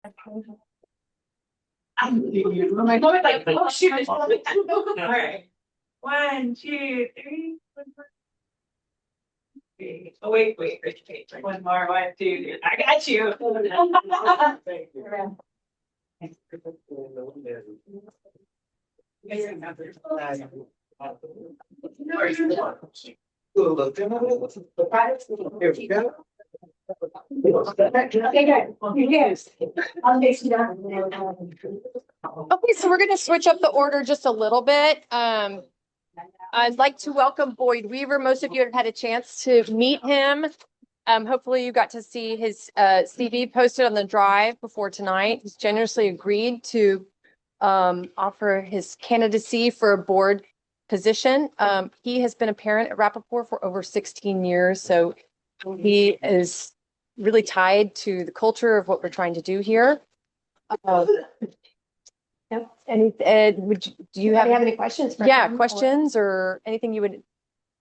My moment, like, oh shoot. All right. 1, 2, 3. Oh, wait. One more. 1, 2, 3. I got you. Thank you. Okay, so we're going to switch up the order just a little bit. I'd like to welcome Boyd Weaver. Most of you have had a chance to meet him. Hopefully you got to see his CV posted on the drive before tonight. He's generously agreed to offer his candidacy for a board position. He has been a parent at Rapoport for over 16 years, so he is really tied to the culture of what we're trying to do here. And do you have any questions? Questions or anything you would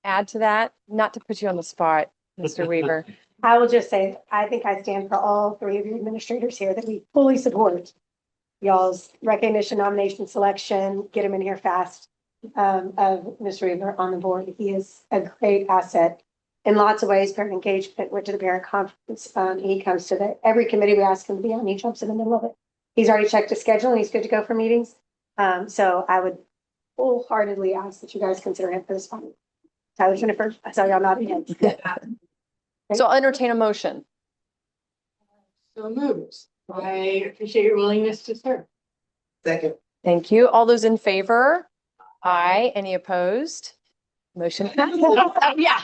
add to that? Not to put you on the spot, Mr. Weaver. I will just say, I think I stand for all 3 of you administrators here that we fully support y'all's recognition, nomination, selection, get him in here fast, of Mr. Weaver on the board. He is a great asset in lots of ways. Parent engagement, went to the parent conference. He comes to every committee we ask him to be on. He jumps in the middle of it. He's already checked his schedule and he's good to go for meetings. So I would wholeheartedly ask that you guys consider him for this one. Tyler, Jennifer, I saw y'all nodding heads. So I'll entertain a motion. So moved. I appreciate your willingness to serve. Second. Thank you. All those in favor? Aye. Any opposed? Motion passes. Yeah.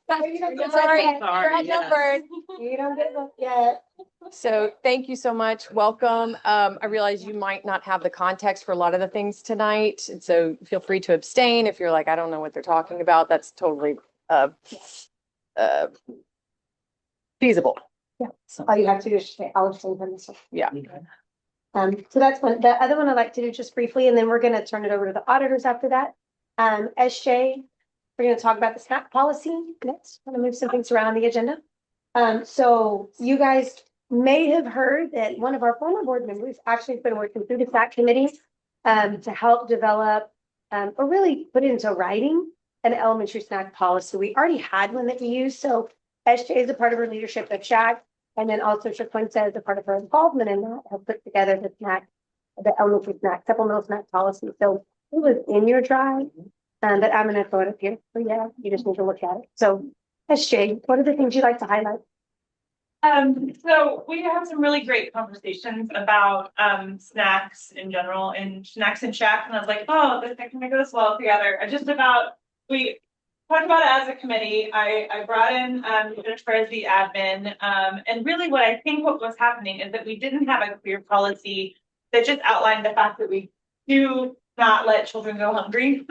Sorry. You're outnumbered. You don't get it yet. So thank you so much. Welcome. I realize you might not have the context for a lot of the things tonight. And so feel free to abstain if you're like, I don't know what they're talking about. That's totally feasible. Yeah. So all you have to do is say, I'll abstain from this one. Yeah. So that's one. The other one I'd like to do just briefly, and then we're going to turn it over to the auditors after that. SJ, we're going to talk about the snack policy next. I'm going to move some things around on the agenda. So you guys may have heard that one of our former board members actually has been working through the snack committee to help develop or really put into writing an elementary snack policy. We already had one that we used. So SJ is a part of her leadership of SHAC, and then also Shaquinta is a part of her involvement in that, have put together the elementary snack, supplemental snack policy. So it was in your drive, but I'm going to throw it up here. So yeah, you just need to look at it. So SJ, what are the things you'd like to highlight? So we have some really great conversations about snacks in general and snacks and Shack, and I was like, oh, this kind of goes well together. We talked about it as a committee. I brought in Jennifer as the admin, and really what was happening is that we didn't have a clear policy that just outlined the fact that we do not let children go hungry.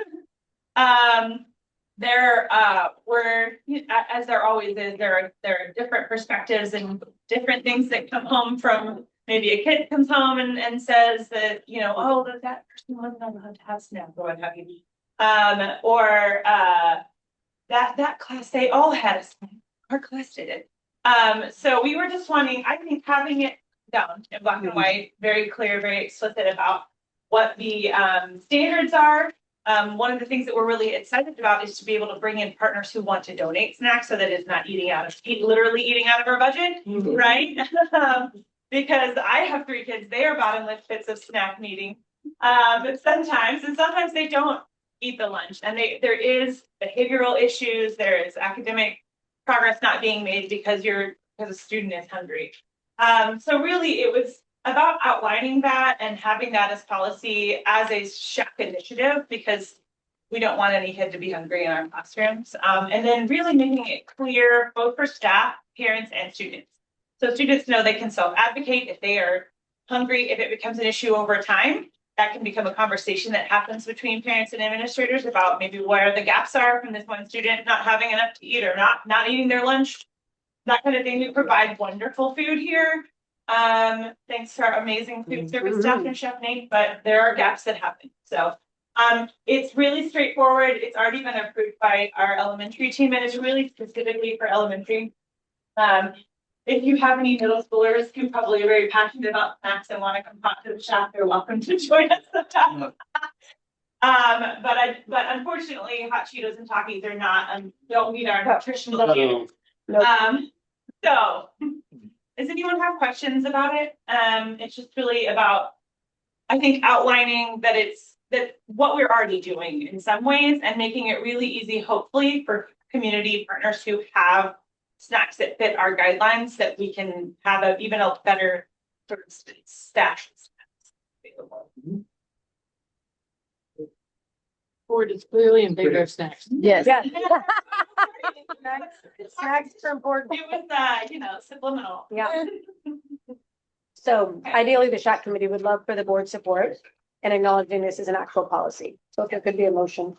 There were, as there always is, there are different perspectives and different things that come home from maybe a kid comes home and says that, oh, that person wasn't allowed to have snacks or what have you. Or that class, they all had a snack. Our class did it. So we were just wanting, I think, having it down in black and white, very clear, very explicit about what the standards are. One of the things that we're really excited about is to be able to bring in partners who want to donate snacks so that it's not literally eating out of our budget, right? Because I have 3 kids, they are bottomless pits of snack needing sometimes, and sometimes they don't eat the lunch, and there is behavioral issues, there is academic progress not being made because a student is hungry. So really it was about outlining that and having that as policy as a SHAC initiative, because we don't want any kid to be hungry in our classrooms. And then really making it clear both for staff, parents, and students. So students know they can self-advocate if they are hungry. If it becomes an issue over time, that can become a conversation that happens between parents and administrators about maybe where the gaps are from this one student not having enough to eat or not eating their lunch, that kind of thing. We provide wonderful food here. Thanks to our amazing food service staff and Chef Nate, but there are gaps that happen. So it's really straightforward. It's already been approved by our elementary team, and it's really specifically for elementary. if you have any middle schoolers who probably are very passionate about snacks and want to come talk to the chef, they're welcome to join us sometime. But unfortunately, hot Cheetos and Takis are not, don't meet our nutritional needs. So, does anyone have questions about it? It's just really about, I think, outlining that what we're already doing in some ways and making it really easy, hopefully, for community partners who have snacks that fit our guidelines, that we can have even a better sort of stash of snacks available. Board is clearly in favor of snacks. Yes. Yeah. Snacks are important. It was, subliminal. Yeah. So ideally, the SHAC committee would love for the board support and acknowledging this is an actual policy. So if there could be a motion.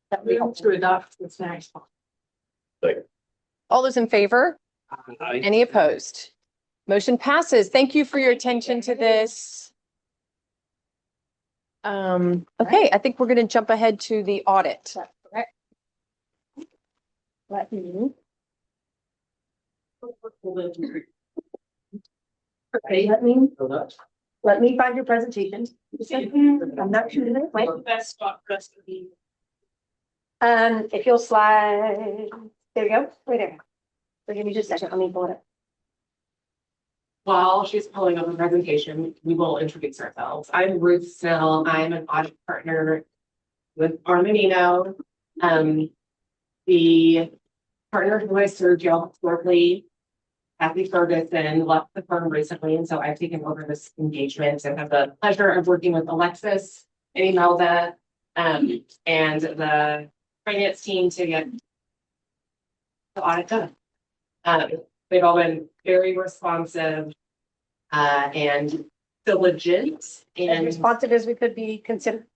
That would be We want helpful. to adopt the snacks. All those in favor? Any opposed? Motion passes. Thank you for your attention to this. Okay, I think we're gonna jump ahead to the audit. That's correct. Let me. Okay, let me find your presentation. I'm not sure. Wait. Best spot for us to be. If you'll slide, there you go, right there. So give me just a second, let me pull it up. While she's pulling up the presentation, we will introduce ourselves. I'm Ruth Snell. I'm an audit partner with Armanino. The partner who I served y'all historically, Kathy Ferguson, left the firm recently, and so I've taken over this engagement and have the pleasure of working with Alexis and Imelda and the finance team to get the audit done. They've all been very responsive and diligent As and responsive as we could be considered.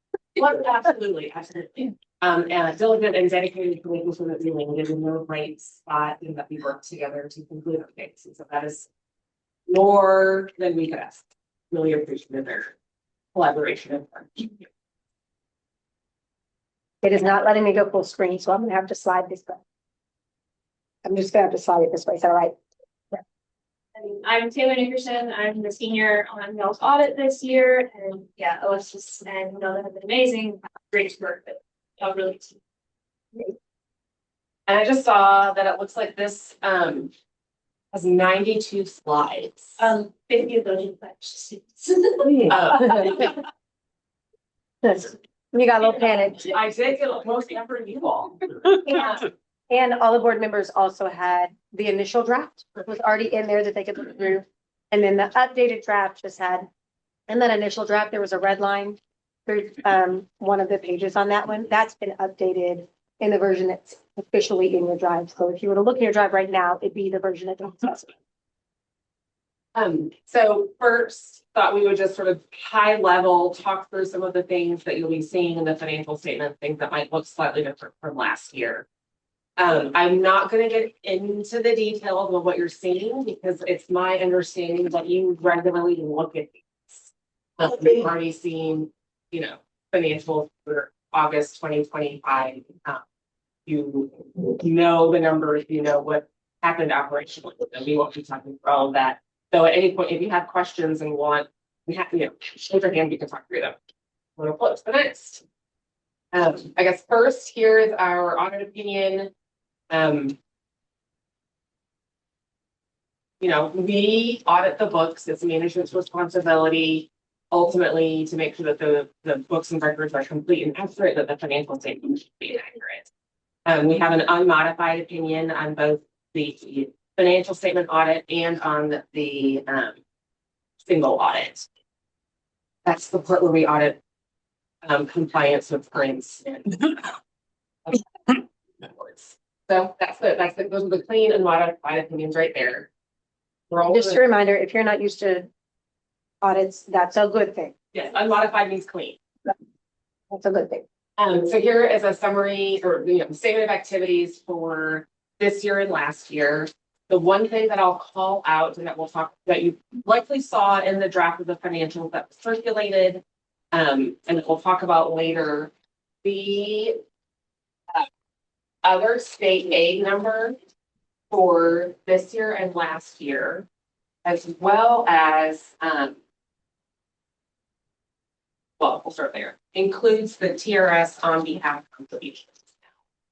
absolutely. And diligent and dedicated to making sure that we landed in the right spot and that we work together to conclude our case. And so that is more than we could ask. Really appreciate their collaboration and partnership. It is not letting me go full screen, so I'm gonna have to slide this way. I'm just gonna have to slide it this way, is that all right? I'm Taylor Nickerson. I'm the senior on Mel's audit this year, and yeah, Alexis and Melda have been amazing. Great to work with. Y'all really. And I just saw that it looks like this has 92 slides. 50 of those are pledged. Oh. Yes. You got a little panicked. I did get most effort you all. And all the board members also had the initial draft, it was already in there that they could look through. And then the updated draft just had, in that initial draft, there was a red line. There's one of the pages on that one, that's been updated in the version that's officially in your drive. So if you were to look in your drive right now, it'd be the version that don't discuss it. So first, thought we would just sort of high level talk through some of the things that you'll be seeing in the financial statement, things that might look slightly different from last year. I'm not gonna get into the details of what you're seeing because it's my understanding that you regularly look at these. We've already seen, financials for August 2025. You know the numbers, you know what happened operationally, and we won't be talking through all of that. So at any point, if you have questions and want, we have, raise your hand, we can talk through them. We'll flip to the next. I guess first, here is our audit opinion. We audit the books. It's management's responsibility ultimately to make sure that the books and records are complete and accurate, that the financial statement should be accurate. We have an unmodified opinion on both the financial statement audit and on the single audit. That's the part where we audit compliance with prints and so those are the clean and modified opinions right there. Just a reminder, if you're not used to audits, that's a good thing. Yes, unmodified means clean. That's a good thing. So here is a summary or statement of activities for this year and last year. The one thing that I'll call out and that you likely saw in the draft of the financials that was circulated, and that we'll talk about later, the other state aid number for this year and last year, as well as, well, we'll start there, includes the TRS on behalf contributions.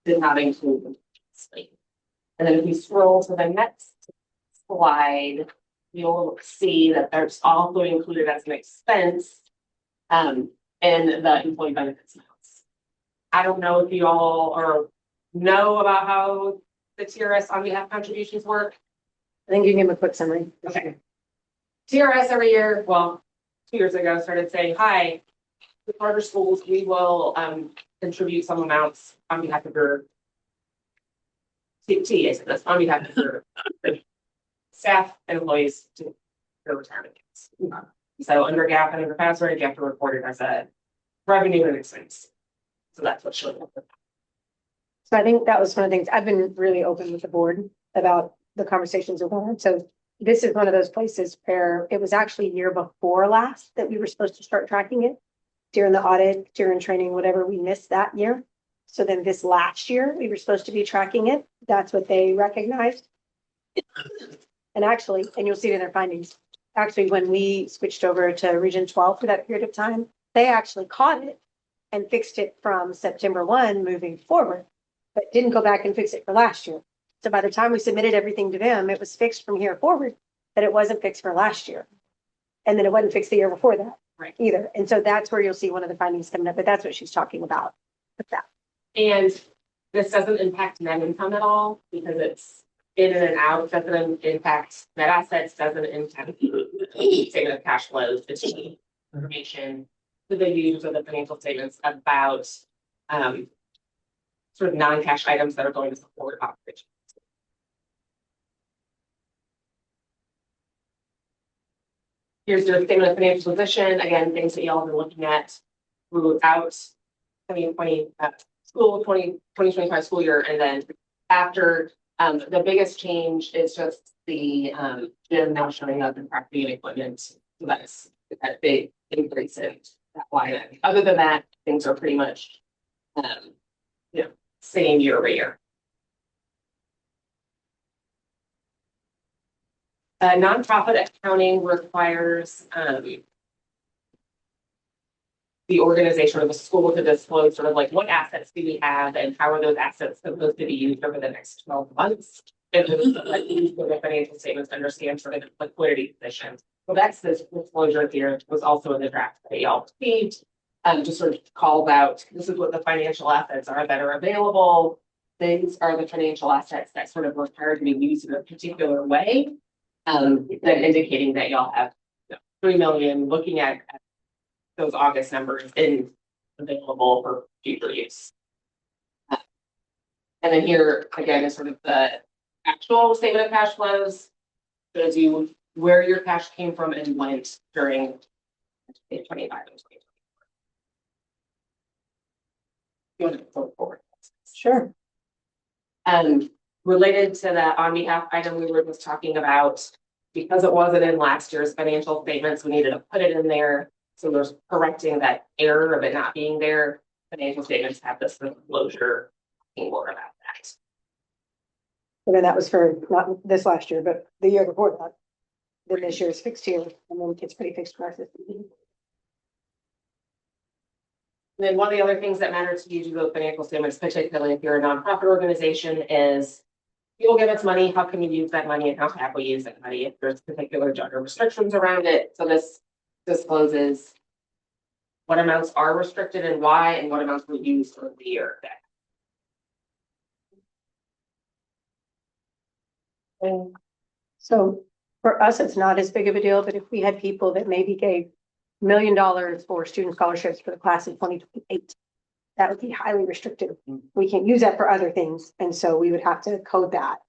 Did not include them. And then if you scroll to the next slide, you'll see that there's also included as an expense in the employee benefits amounts. I don't know if you all know about how the TRS on behalf contributions work. I think you give him a quick summary. Okay. TRS every year, well, 2 years ago, started saying, hi, the charter schools, we will contribute some amounts on behalf of your that's on behalf of your staff and employees to their retirement accounts. So under GAAP and under password, you have to report it as a revenue and expense. So that's what's showing up. So I think that was one of the things, I've been really open with the board about the conversations we're going. So this is one of those places where it was actually year before last that we were supposed to start tracking it. During the audit, during training, whatever, we missed that year. So then this last year, we were supposed to be tracking it. That's what they recognized. And actually, and you'll see it in their findings, actually, when we switched over to Region 12 for that period of time, they actually caught it and fixed it from September 1 moving forward, but didn't go back and fix it for last year. So by the time we submitted everything to them, it was fixed from here forward, but it wasn't fixed for last year. And then it wasn't fixed the year before that either. And so that's where you'll see one of the findings coming up, but that's what she's talking about with that. And this doesn't impact net income at all because it's in and out, doesn't impact net assets, doesn't impact statement of cash flows, it's just information to the users of the financial statements about sort of non-cash items that are going to support operations. Here's your statement of financial position. Again, things that y'all have been looking at throughout 2020 2025 school year, and then after the biggest change is just the gym now showing up in property and equipment. So that's that big increase in that line item. Other than that, things are pretty much same year over year. Nonprofit accounting requires the organization or the school to disclose sort of like what assets do we have and how are those assets supposed to be used over the next 12 months. And like use the financial statements to understand sort of the liquidity position. So that's this disclosure here was also in the draft that y'all received. Just sort of calls out this is what the financial assets are that are available. These are the financial assets that sort of required to be used in a particular way. Then indicating that y'all have 3 million looking at those August numbers in available for future use. And then here again is sort of the actual statement of cash flows. Shows you where your cash came from and went during 2025 and 2024. You want to go forward? Sure. Related to that on behalf item we were just talking about, because it wasn't in last year's financial statements, we needed to put it in there. So there's correcting that error of it not being there. Financial statements have this disclosure more about that. And then that was for not this last year, but the year before that. Then this year's fixed here, and then it's pretty fixed for us. And then one of the other things that matter to you to the financial statements, particularly if you're a nonprofit organization, is you'll give us money. How can we use that money and how have we use that money if there's particular gender restrictions around it? So this discloses what amounts are restricted and why, and what amounts we use for the year. And so for us, it's not as big of a deal, but if we had people that maybe gave $1 million for student scholarships for the class of 2028, that would be highly restricted. We can't use that for other things. And so we would have to code that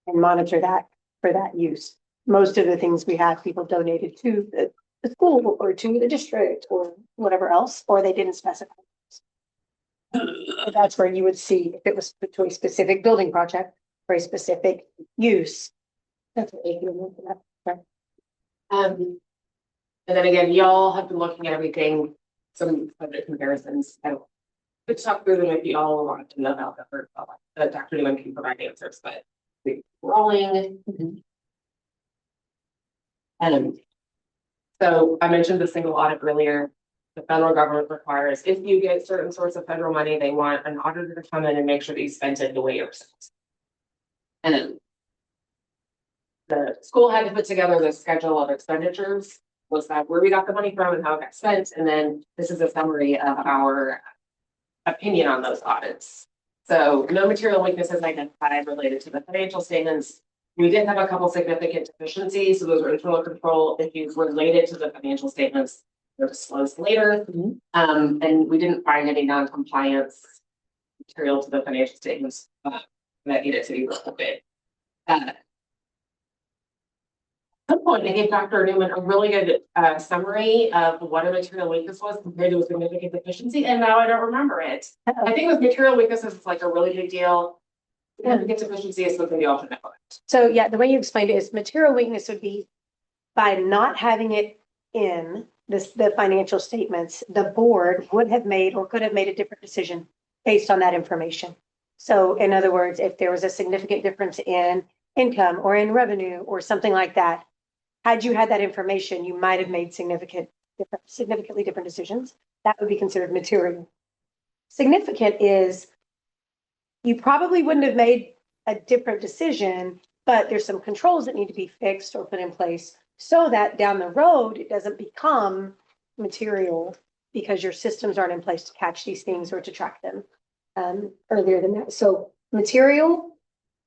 and monitor that for that use. Most of the things we have people donated to the school or to the district or whatever else, or they didn't specify. That's where you would see if it was to a specific building project or a specific use. That's what they can look at. Right? And then again, y'all have been looking at everything, some budget comparisons. I don't could talk through them if you all want to know about that. Dr. Newman can provide answers, but rolling. And so I mentioned the single audit earlier. The federal government requires, if you get certain sorts of federal money, they want an auditor to come in and make sure that you spent it the way you're supposed to. And then the school had to put together the schedule of expenditures, was that where we got the money from and how it got spent, and then this is a summary of our opinion on those audits. So no material weaknesses identified related to the financial statements. We did have a couple significant deficiencies, so those were internal control issues related to the financial statements. They're disclosed later. And we didn't find any non-compliance material to the financial statements that needed to be reported. At some point, I gave Dr. Newman a really good summary of what a material weakness was compared to a significant deficiency, and now I don't remember it. I think with material weaknesses, it's like a really big deal. Significant deficiency is something we all should know. So yeah, the way you explained it is material weakness would be by not having it in the financial statements, the board would have made or could have made a different decision based on that information. So in other words, if there was a significant difference in income or in revenue or something like that, had you had that information, you might have made significantly different decisions. That would be considered material. Significant is you probably wouldn't have made a different decision, but there's some controls that need to be fixed or put in place so that down the road, it doesn't become material because your systems aren't in place to catch these things or to track them earlier than that. So material,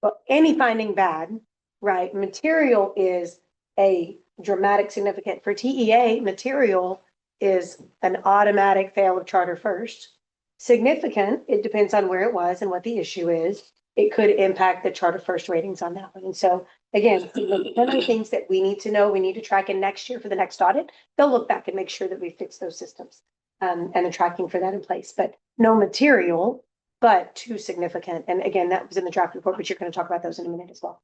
well, any finding bad, right? Material is a dramatic significant. For TEA, material is an automatic fail of charter first. Significant, it depends on where it was and what the issue is. It could impact the charter first ratings on that one. And so again, one of the things that we need to know, we need to track in next year for the next audit, they'll look back and make sure that we fix those systems and the tracking for that in place, but no material, but too significant. And again, that was in the draft report, but you're going to talk about those in a minute as well.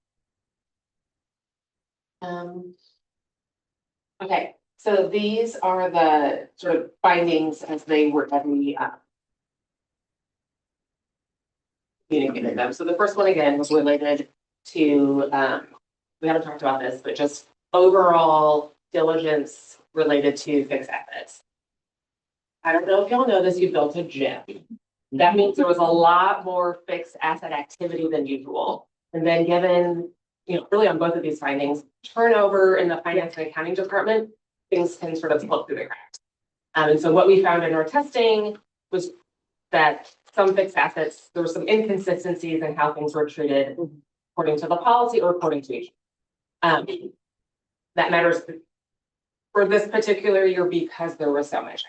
Okay, so these are the sort of findings as they were communicated them. So the first one again was related to we haven't talked about this, but just overall diligence related to fixed assets. I don't know if y'all know this, you built a gym. That means there was a lot more fixed asset activity than usual. And then given, really on both of these findings, turnover in the finance and accounting department, things can sort of slip through the cracks. And so what we found in our testing was that some fixed assets, there were some inconsistencies in how things were treated according to the policy or according to each. That matters for this particular year because there was so much.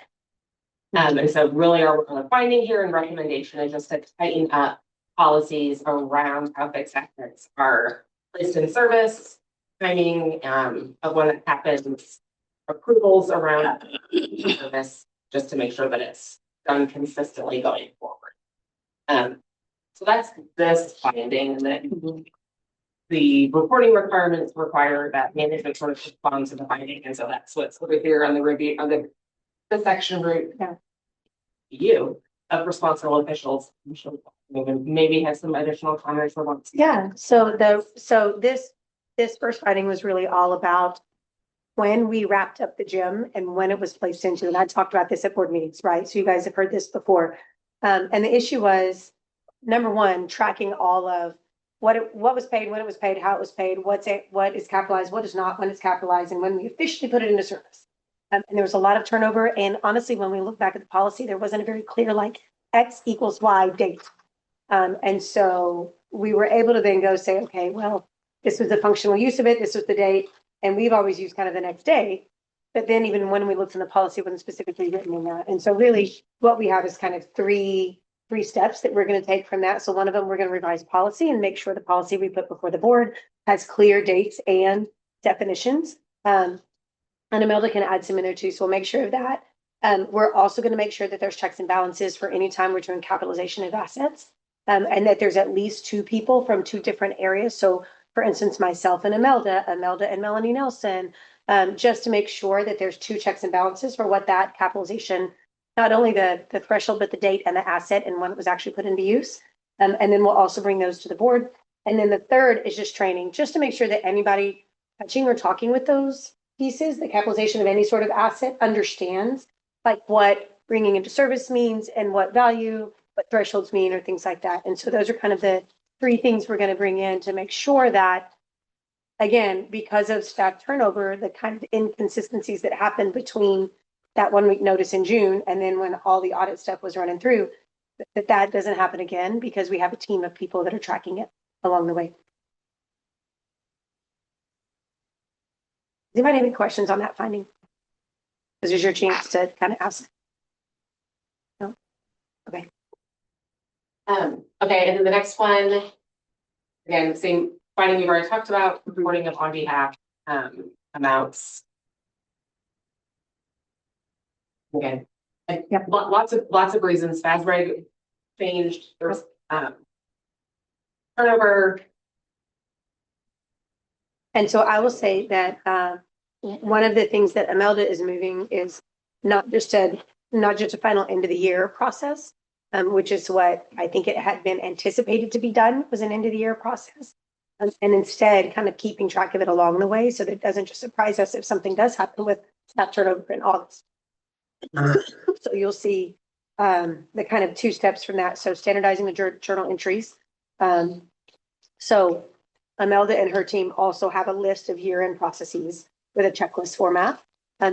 And so really our finding here and recommendation is just to tighten up policies around how fixed assets are placed in service, timing of when it happens, approvals around service, just to make sure that it's done consistently going forward. So that's this finding, and then the reporting requirements require that management sort of responds to the finding, and so that's what's over here on the review on the section root. You of responsible officials maybe has some additional comments or wants. Yeah, so this first finding was really all about when we wrapped up the gym and when it was placed into, and I talked about this at board meetings, right? So you guys have heard this before. And the issue was, number one, tracking all of what was paid, when it was paid, how it was paid, what is capitalized, what is not, when it's capitalized, and when we officially put it into service. And there was a lot of turnover. And honestly, when we look back at the policy, there wasn't a very clear like X equals Y date. And so we were able to then go say, okay, well, this was the functional use of it, this was the date, and we've always used kind of the next day. But then even when we looked in the policy, it wasn't specifically written in that. And so really what we have is kind of three steps that we're going to take from that. So one of them, we're going to revise policy and make sure the policy we put before the board has clear dates and definitions. And Imelda can add some in there too. So we'll make sure of that. We're also going to make sure that there's checks and balances for any time we're doing capitalization of assets. And that there's at least two people from two different areas. So for instance, myself and Imelda and Melanie Nelson, just to make sure that there's two checks and balances for what that capitalization, not only the threshold, but the date and the asset and when it was actually put into use. And then we'll also bring those to the board. And then the third is just training, just to make sure that anybody touching or talking with those pieces, the capitalization of any sort of asset, understands like what bringing into service means and what value, what thresholds mean, or things like that. And so those are kind of the three things we're going to bring in to make sure that, again, because of staff turnover, the kind of inconsistencies that happened between that 1 week notice in June and then when all the audit stuff was running through, that doesn't happen again because we have a team of people that are tracking it along the way. Does anybody have any questions on that finding? This is your chance to kind of ask. No? Okay. Okay, and then the next one, again, same finding we've already talked about, reporting of on behalf, amounts. Again, and Yep. lots of reasons, FASBRAG changed, there's, turnover. And so I will say that one of the things that Imelda is moving is not just a final end of the year process, which is what I think it had been anticipated to be done, was an end of the year process. And instead kind of keeping track of it along the way so that it doesn't just surprise us if something does happen with staff turnover in August. So you'll see the kind of two steps from that. So standardizing the journal entries. So Imelda and her team also have a list of year-end processes with a checklist format.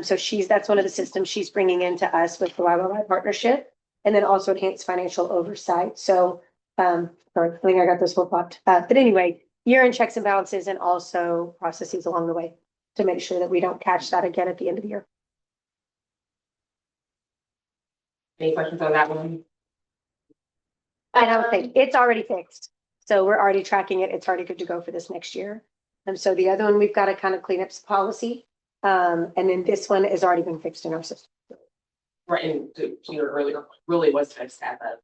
So that's one of the systems she's bringing into us with the YYY partnership, and then also enhanced financial oversight. So, sorry, I think I got this flip flopped. But anyway, year-end checks and balances, and also processes along the way to make sure that we don't catch that again at the end of the year. Any questions on that one? And I would say it's already fixed. So we're already tracking it. It's already good to go for this next year. And so the other one, we've got to kind of clean up some policy. And then this one has already been fixed in our system. Right, and to your earlier, really was fixed at the.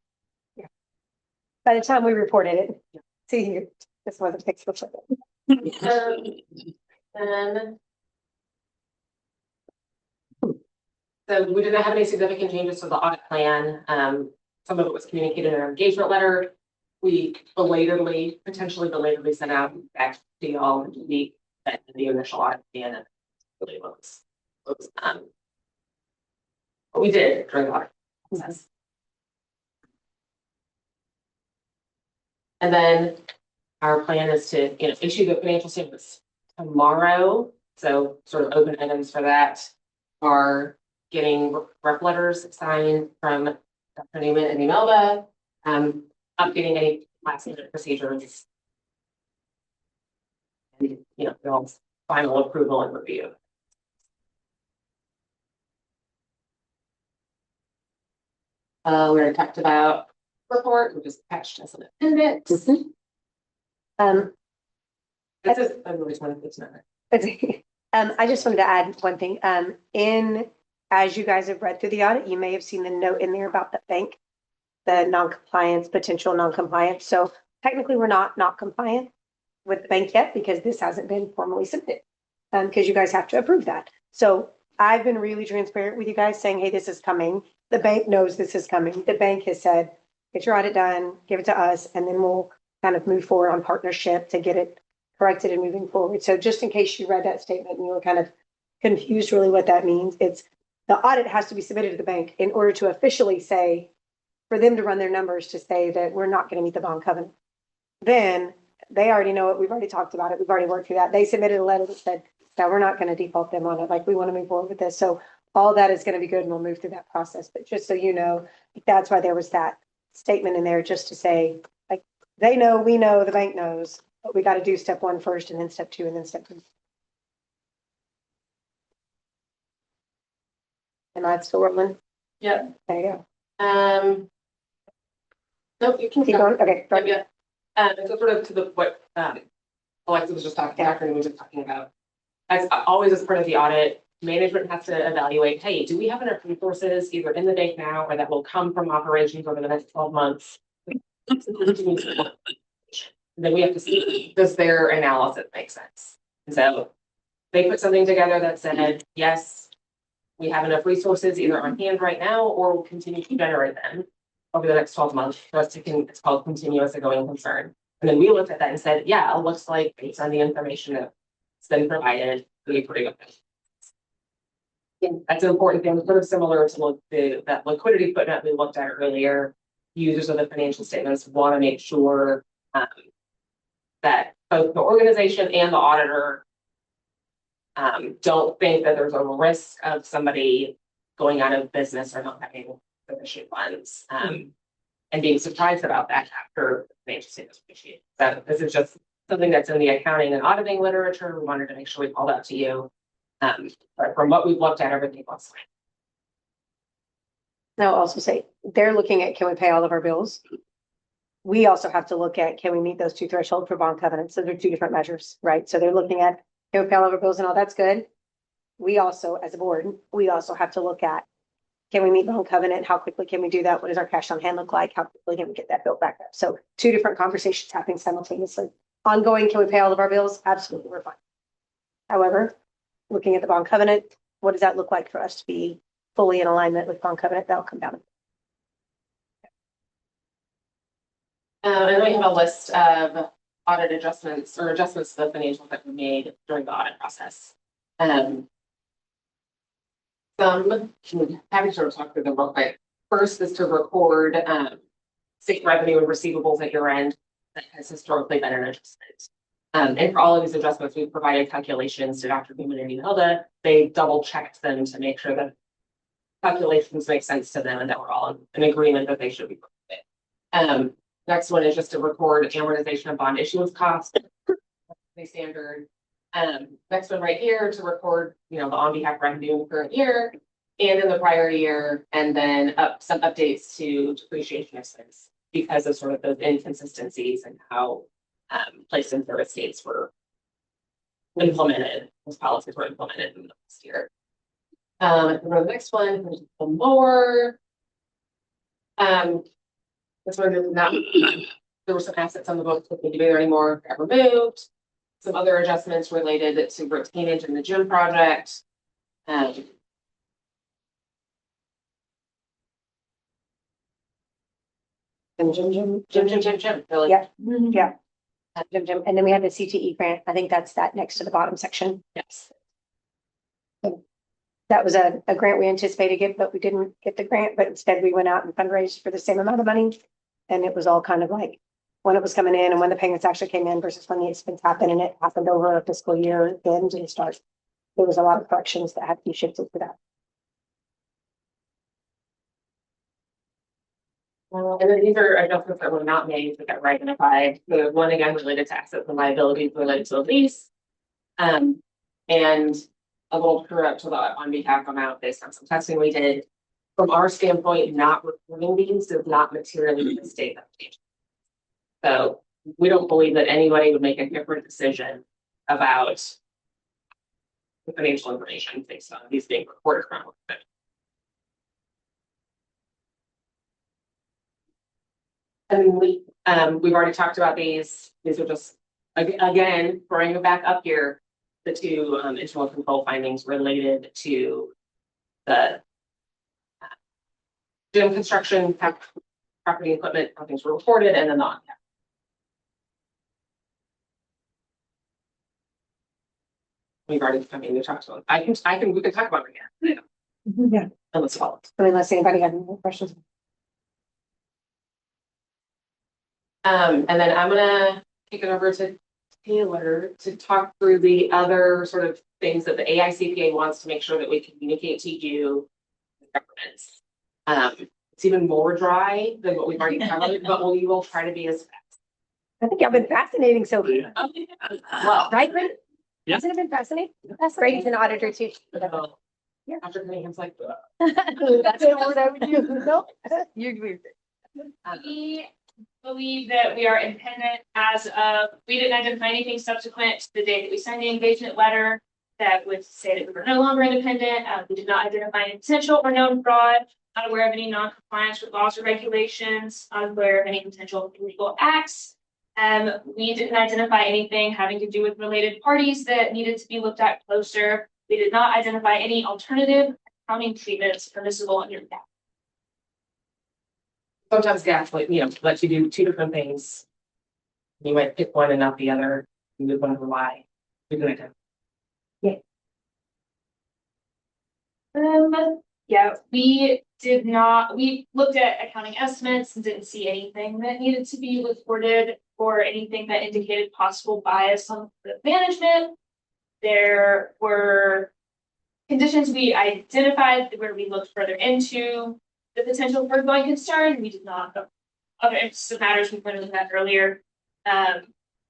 By the time we reported it, see here, this wasn't fixed. So we didn't have any significant changes to the audit plan. Some of it was communicated in our engagement letter. We potentially belatedly sent out back to y'all the initial audit plan and really was what we did during the audit process. And then our plan is to, issue the financial statements tomorrow. So sort of open items for that are getting rep letters signed from Dr. Newman and Imelda, updating any last minute procedures. And, y'all's final approval and review. We already talked about report, we just patched as an appendix. That's it. I really just wanted to know. I just wanted to add one thing. As you guys have read through the audit, you may have seen the note in there about the bank, the non-compliance, potential non-compliance. So technically, we're not compliant with the bank yet because this hasn't been formally submitted. Because you guys have to approve that. So I've been really transparent with you guys saying, hey, this is coming. The bank knows this is coming. The bank has said, get your audit done, give it to us, and then we'll kind of move forward on partnership to get it corrected and moving forward. So just in case you read that statement and you were kind of confused really what that means, it's the audit has to be submitted to the bank in order to officially say, for them to run their numbers to say that we're not going to meet the bond covenant. Then they already know it. We've already talked about it. We've already worked through that. They submitted a letter that said that we're not going to default them on it. Like we want to move forward with this. So all that is going to be good and we'll move through that process. But just so you know, that's why there was that statement in there just to say, like, they know, we know, the bank knows, but we got to do step one first and then step two and then step three. Am I still rolling? Yep. There you No, you can go. Keep going. Okay. Yep, yep. So sort of to what Alexa was just talking, Dr. Newman was just talking about. As always, as part of the audit, management has to evaluate, hey, do we have enough resources either in the bank now or that will come from operations over the next 12 months? Then we have to see, does their analysis make sense? And so they put something together that said, yes, we have enough resources either on hand right now or we'll continue to generate them over the next 12 months for us to it's called continuous and going concern. And then we looked at that and said, yeah, it looks like based on the information that's been provided, we pretty good. That's an important thing, sort of similar to that liquidity footnote we looked at earlier. Users of the financial statements want to make sure that both the organization and the auditor don't think that there's a risk of somebody going out of business or not having sufficient funds, and being surprised about that after the financial statements were issued. So this is just something that's in the accounting and auditing literature. We wanted to make sure we called out to you. But from what we've looked at, everything looks fine. I'll also say, they're looking at, can we pay all of our bills? We also have to look at, can we meet those two thresholds for bond covenants? So they're two different measures, right? So they're looking at, can we pay all of our bills and all that's good. We also, as a board, we also have to look at, can we meet bond covenant? How quickly can we do that? What does our cash on hand look like? How quickly can we get that built back up? So two different conversations happening simultaneously. Ongoing, can we pay all of our bills? Absolutely, we're fine. However, looking at the bond covenant, what does that look like for us to be fully in alignment with bond covenant? That'll come down. And then we have a list of audit adjustments or adjustments to the financials that were made during the audit process. Some, happy to sort of talk through them real quick. First is to record state revenue and receivables at your end. That has historically been an adjustment. And for all of these adjustments, we've provided calculations to Dr. Newman and Hilda. They double checked them to make sure that calculations make sense to them and that we're all in agreement that they should be recorded. Next one is just to record amortization of bond issuance costs. The standard. Next one right here to record, the on behalf revenue in the current year and in the prior year, and then some updates to depreciation expense because of sort of those inconsistencies and how place and service states were implemented, those policies were implemented in the last year. And for the next one, there's a little more. This one did not, there were some assets on the books that need to be there anymore, got removed. Some other adjustments related to retainage in the gym project. And Jim. really. Yeah. Yeah. Jim. And then we have the CTE grant. I think that's that next to the bottom section. Yes. That was a grant we anticipated to get, but we didn't get the grant, but instead we went out and fundraised for the same amount of money. And it was all kind of like when it was coming in and when the payments actually came in versus when the expense happened, and it happened over a fiscal year end and start. There was a lot of corrections that had to be shifted for that. And then these are adjustments that were not made that got identified. The one again related to assets and liabilities related to the lease. And a little true up to the on behalf amount based on some testing we did. From our standpoint, not reporting these does not materially misstate that change. So we don't believe that anybody would make a different decision about the financial information based on these being reported from. And we've already talked about these. These are just again bringing it back up here. The two internal control findings related to the gym construction, property equipment, how things were reported, and then the on-cap. We've already, we talked about. We can talk about it again. Yeah. Unless follow. Unless anybody has any questions. And then I'm gonna kick it over to Taylor to talk through the other sort of things that the AICPA wants to make sure that we communicate to you, governments. It's even more dry than what we've already covered, but we will try to be as fast. I think y'all been fascinating so far. Well, Right, Brent? Yeah. Hasn't it been fascinating? That's Brady's an auditor too. Yeah. After Cunningham's like, That's the word I would use. No, you're weird. We believe that we are independent as of, we didn't identify anything subsequent to the day that we signed the engagement letter that would say that we were no longer independent. We did not identify any potential or known fraud, not aware of any non-compliance with laws or regulations, not aware of any potential illegal acts. We didn't identify anything having to do with related parties that needed to be looked at closer. We did not identify any alternative accounting treatments permissible under GAAP. sometimes GAAP, lets you do two different things You might pick one and not the other, you would wonder why. We can identify. Yeah, we did not, we looked at accounting estimates and didn't see anything that needed to be reported or anything that indicated possible bias on the management. There were conditions we identified where we looked further into the potential for going concern. We did not, other instances of matters we pointed that earlier.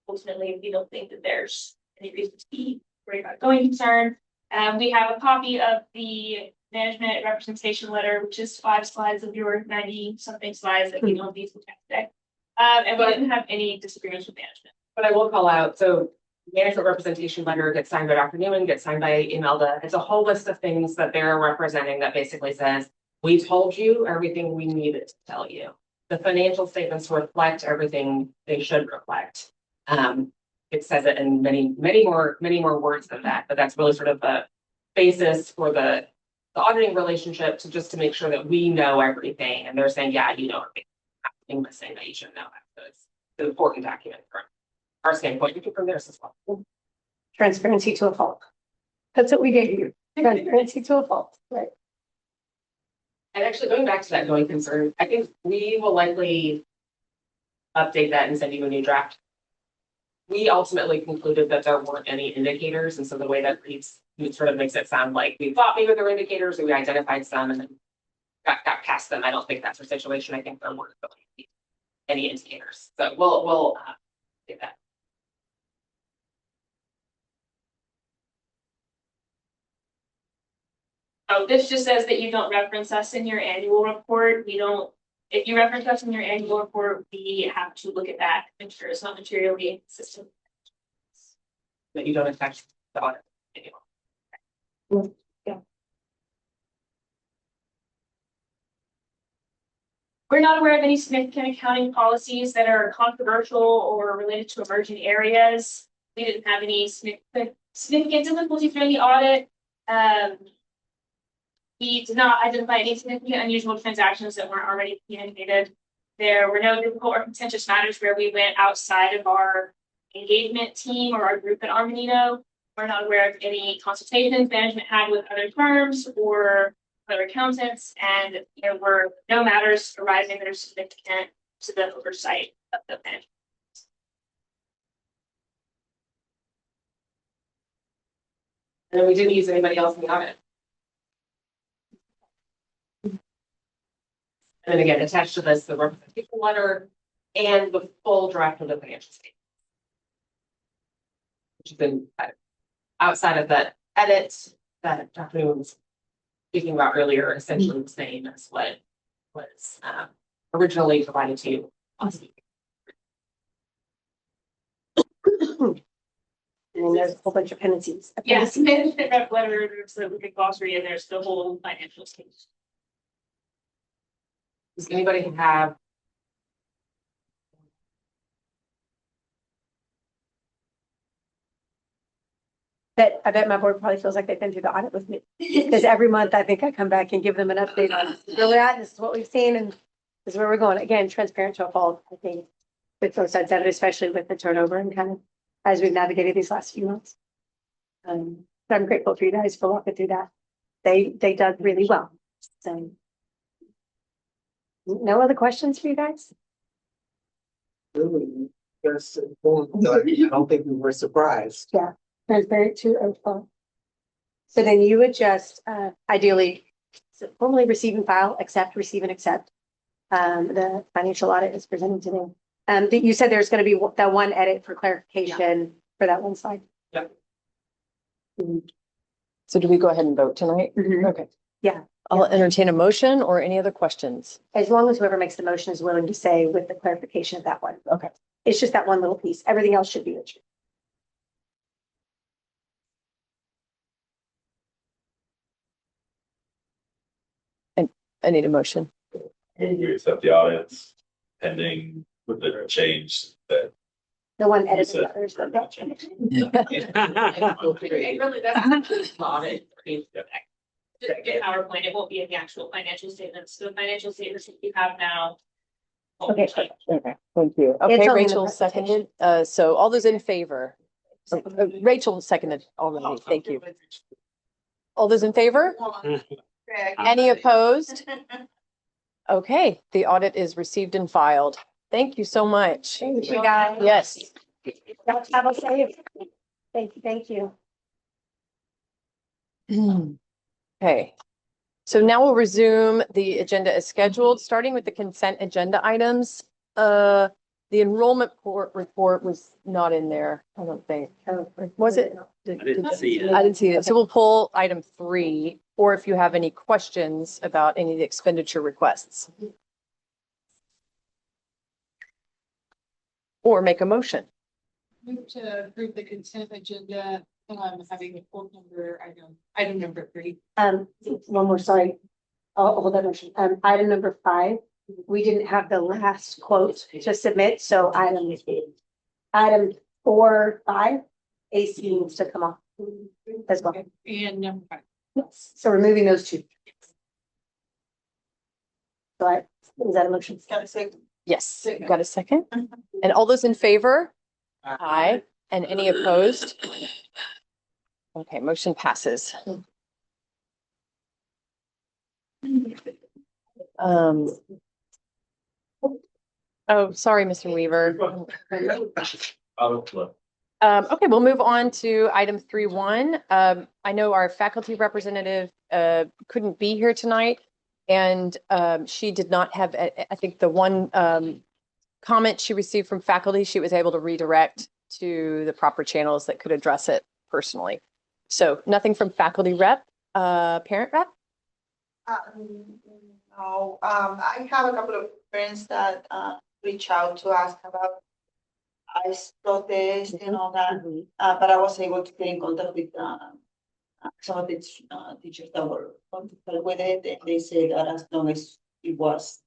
Ultimately, we don't think that there's any reason to be worried about going concern. We have a copy of the management representation letter, which is 5 slides of your 90-something slides that we don't need to today. And we didn't have any disagreements with management. But I will call out, so management representation letter gets signed by Dr. Newman, gets signed by Imelda. It's a whole list of things that they're representing that basically says, we told you everything we needed to tell you. The financial statements reflect everything they should reflect. It says it in many more words than that, but that's really sort of the basis for the auditing relationship to just to make sure that we know everything. And they're saying, yeah, you know, everything missing that you should know that. So it's an important document from our standpoint. You can from theirs as well. Transparency to a fault. That's what we gave you. Transparency to a fault, right? And actually going back to that going concern, I think we will likely update that and send you a new draft. We ultimately concluded that there weren't any indicators, and so the way that reads, it sort of makes it sound like we thought maybe there were indicators, or we identified some and then got past them. I don't think that's our situation. I think there weren't really any indicators. So we'll do that. Oh, this just says that you don't reference us in your annual report. We don't, if you reference us in your annual report, we have to look at that, make sure it's not materially inconsistent. That you don't attach the audit anymore. We're not aware of any significant accounting policies that are controversial or related to emerging areas. We didn't have any significant difficulties during the audit. We did not identify any significant unusual transactions that weren't already communicated. There were no difficult or contentious matters where we went outside of our engagement team or our group at Armanino. We're not aware of any consultations management had with other firms or other accountants, and there were no matters arising that are significant to the oversight of the management. And then we didn't use anybody else in the audit. And then again, attached to this, the representation letter and the full draft of the financial statement. Which has been outside of that edit that Dr. Newman was speaking about earlier, essentially the same as what was originally provided to you last week. And there's a whole bunch of penalties. Yes, management rep letter, so we could glossary, and there's the whole financial statement. Does anybody have? That I bet my board probably feels like they've been through the audit with me. Because every month I think I come back and give them an update on where we're at, this is what we've seen, and this is where we're going. Again, transparent to a fault, I think, with both sides of it, especially with the turnover and kind of as we've navigated these last few months. But I'm grateful for you guys for walking through that. They did really well. So no other questions for you guys? Really, there's, I don't think we were surprised. Yeah, transparent to a fault. So then you would just ideally formally receive and file, accept, receive and accept. The financial audit is presented today. You said there's going to be that one edit for clarification for that one slide. Yep. So do we go ahead and vote tonight? Mhm. Okay. Yeah. I'll entertain a motion or any other questions. As long as whoever makes the motion is willing to say with the clarification of that one. Okay. It's just that one little piece. Everything else should be legit. I need a motion. We accept the audits pending with the change that. The one edit. said. Others, but It really does audit. Just to get PowerPoint, it won't be in the actual financial statements. The financial statements that you have now Okay. Okay, thank you. Okay, only in the Rachel presentation. seconded. So all those in favor? Rachel seconded already. Thank you. All those in favor? Any opposed? Okay, the audit is received and filed. Thank you so much. Thank you, guys. Yes. Have a safe. Thank you. Okay. So now we'll resume the agenda as scheduled, starting with the consent agenda items. The enrollment report was not in there, I don't think. Was it? I didn't see it. I didn't see it. So we'll pull item 3, or if you have any questions about any of the expenditure requests. Or make a motion. Move to approve the consent agenda, having a full number, item number 3. One more, sorry. I'll hold that motion. Item number 5, we didn't have the last quote to submit, so item 4, 5, AC needs to come off as well. And number 5. Yes, so removing those 2. So is that a motion? Yes, got a second? And all those in favor? Aye. And any opposed? Okay, motion passes. Oh, sorry, Mr. Weaver. Okay, we'll move on to item 3.1. I know our faculty representative couldn't be here tonight, and she did not have, I think the one comment she received from faculty, she was able to redirect to the proper channels that could address it personally. So nothing from faculty rep, parent rep? No, I have a couple of friends that reach out to ask about ICE protest and all that, but I was able to get in contact with some of the teachers that were comfortable with it, and they say that as long as it was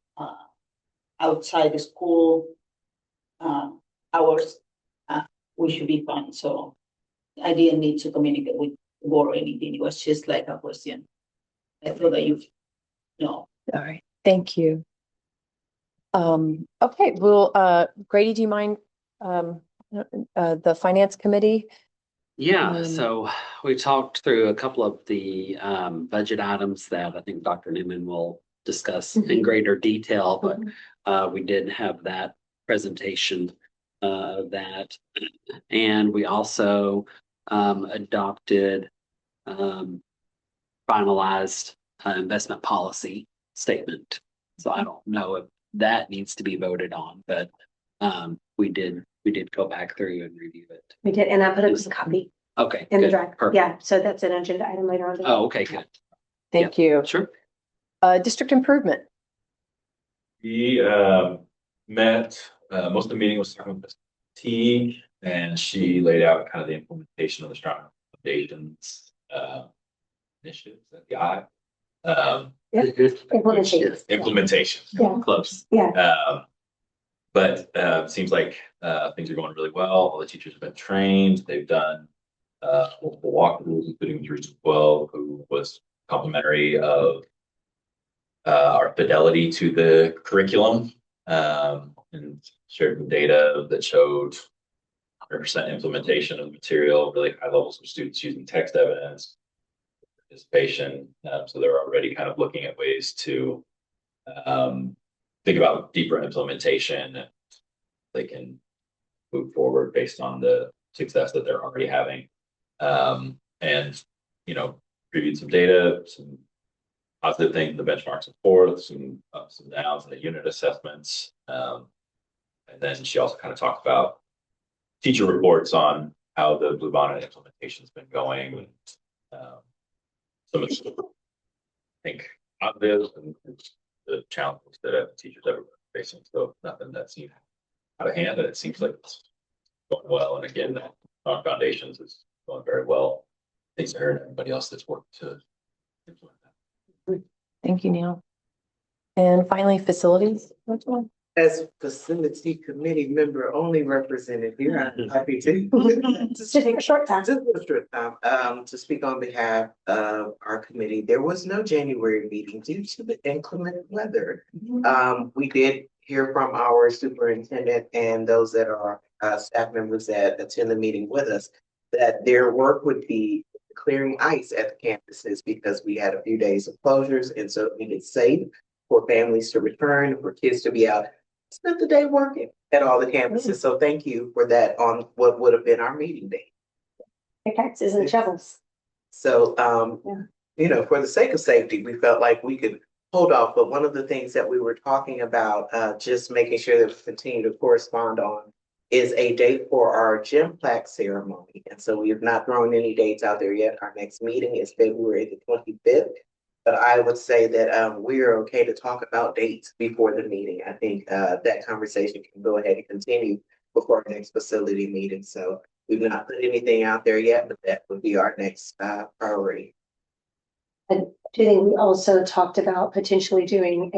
outside the school hours, we should be fine. So I didn't need to communicate with the board or anything. It was just like a question. I thought that you know. All right, thank you. Okay, well, Grady, do you mind the finance committee? Yeah, so we talked through a couple of the budget items that I think Dr. Newman will discuss in greater detail, but we did have that presentation of that. And we also adopted finalized investment policy statement. So I don't know if that needs to be voted on, but we did go back through and review it. We did, and I put up a copy Okay. in the good, drive. perfect. Yeah, so that's an agenda item later on. Oh, okay, good. Thank you. Sure. District improvement. We met, most of the meeting was talking with T, and she laid out kind of the implementation of the strong foundations initiatives at the I. Implementation. Implementation, Yeah. close. Yeah. But seems like things are going really well. All the teachers have been trained. They've done multiple walkthroughs, including through 12, who was complimentary of our fidelity to the curriculum, and shared some data that showed 100% implementation of the material, really high levels of students using text evidence, participation. So they're already kind of looking at ways to think about deeper implementation. They can move forward based on the success that they're already having. And, you know, previewed some data, some positive things, the benchmarks and forth, some ups and downs in the unit assessments. And then she also kind of talked about teacher reports on how the Bluebonnet implementation has been going. Some of the, I think, positives and the challenges that teachers are facing. So nothing that seemed out of hand, and it seems like it's going well. And again, that on foundations is going very well. Thanks to her and everybody else that's worked to implement that. Thank you, Neil. And finally, facilities. Which one? As facility committee member only represented here, I'm happy to. Just take a short time. Just a short time, to speak on behalf of our committee. There was no January meeting due to the inclement weather. We did hear from our superintendent and those that are staff members that attend the meeting with us, that their work would be clearing ice at the campuses because we had a few days of closures, and so it is safe for families to return, for kids to be out. Spent the day working at all the campuses. So thank you for that on what would have been our meeting day. Pickaxes and shovels. So, Yeah. you know, for the sake of safety, we felt like we could hold off. But one of the things that we were talking about, just making sure that we continue to correspond on, is a date for our gym plaque ceremony. And so we have not thrown any dates out there yet. Our next meeting is February the 25th. But I would say that we are okay to talk about dates before the meeting. I think that conversation can go ahead and continue before our next facility meeting. So we've not put anything out there yet, but that would be our next priority. And do you think we also talked about potentially doing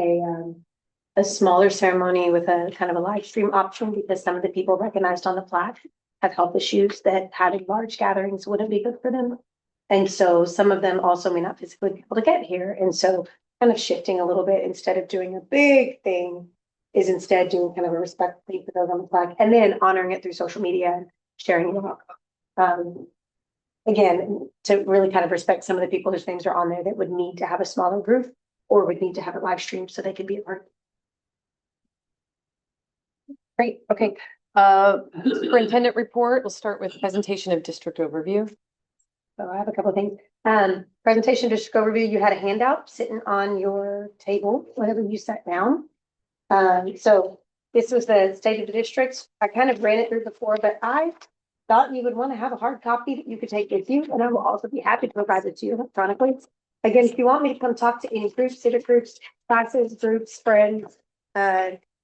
a smaller ceremony with a kind of a live stream option, because some of the people recognized on the plaque have health issues that having large gatherings wouldn't be good for them. And so some of them also may not physically be able to get here. And so kind of shifting a little bit, instead of doing a big thing, is instead doing kind of a respect thing for those on the plaque, and then honoring it through social media and sharing it out. Again, to really kind of respect some of the people whose names are on there that would need to have a smaller group or would need to have it live streamed so they could be a part. Great, okay. Superintendent report, we'll start with presentation of district overview. So I have a couple of things. Presentation district overview, you had a handout sitting on your table whenever you sat down. So this was the state of the districts. I kind of ran it through before, but I thought you would want to have a hard copy that you could take with you, and I will also be happy to provide it to you electronically. Again, if you want me to come talk to any groups, civic groups, classes, groups, friends,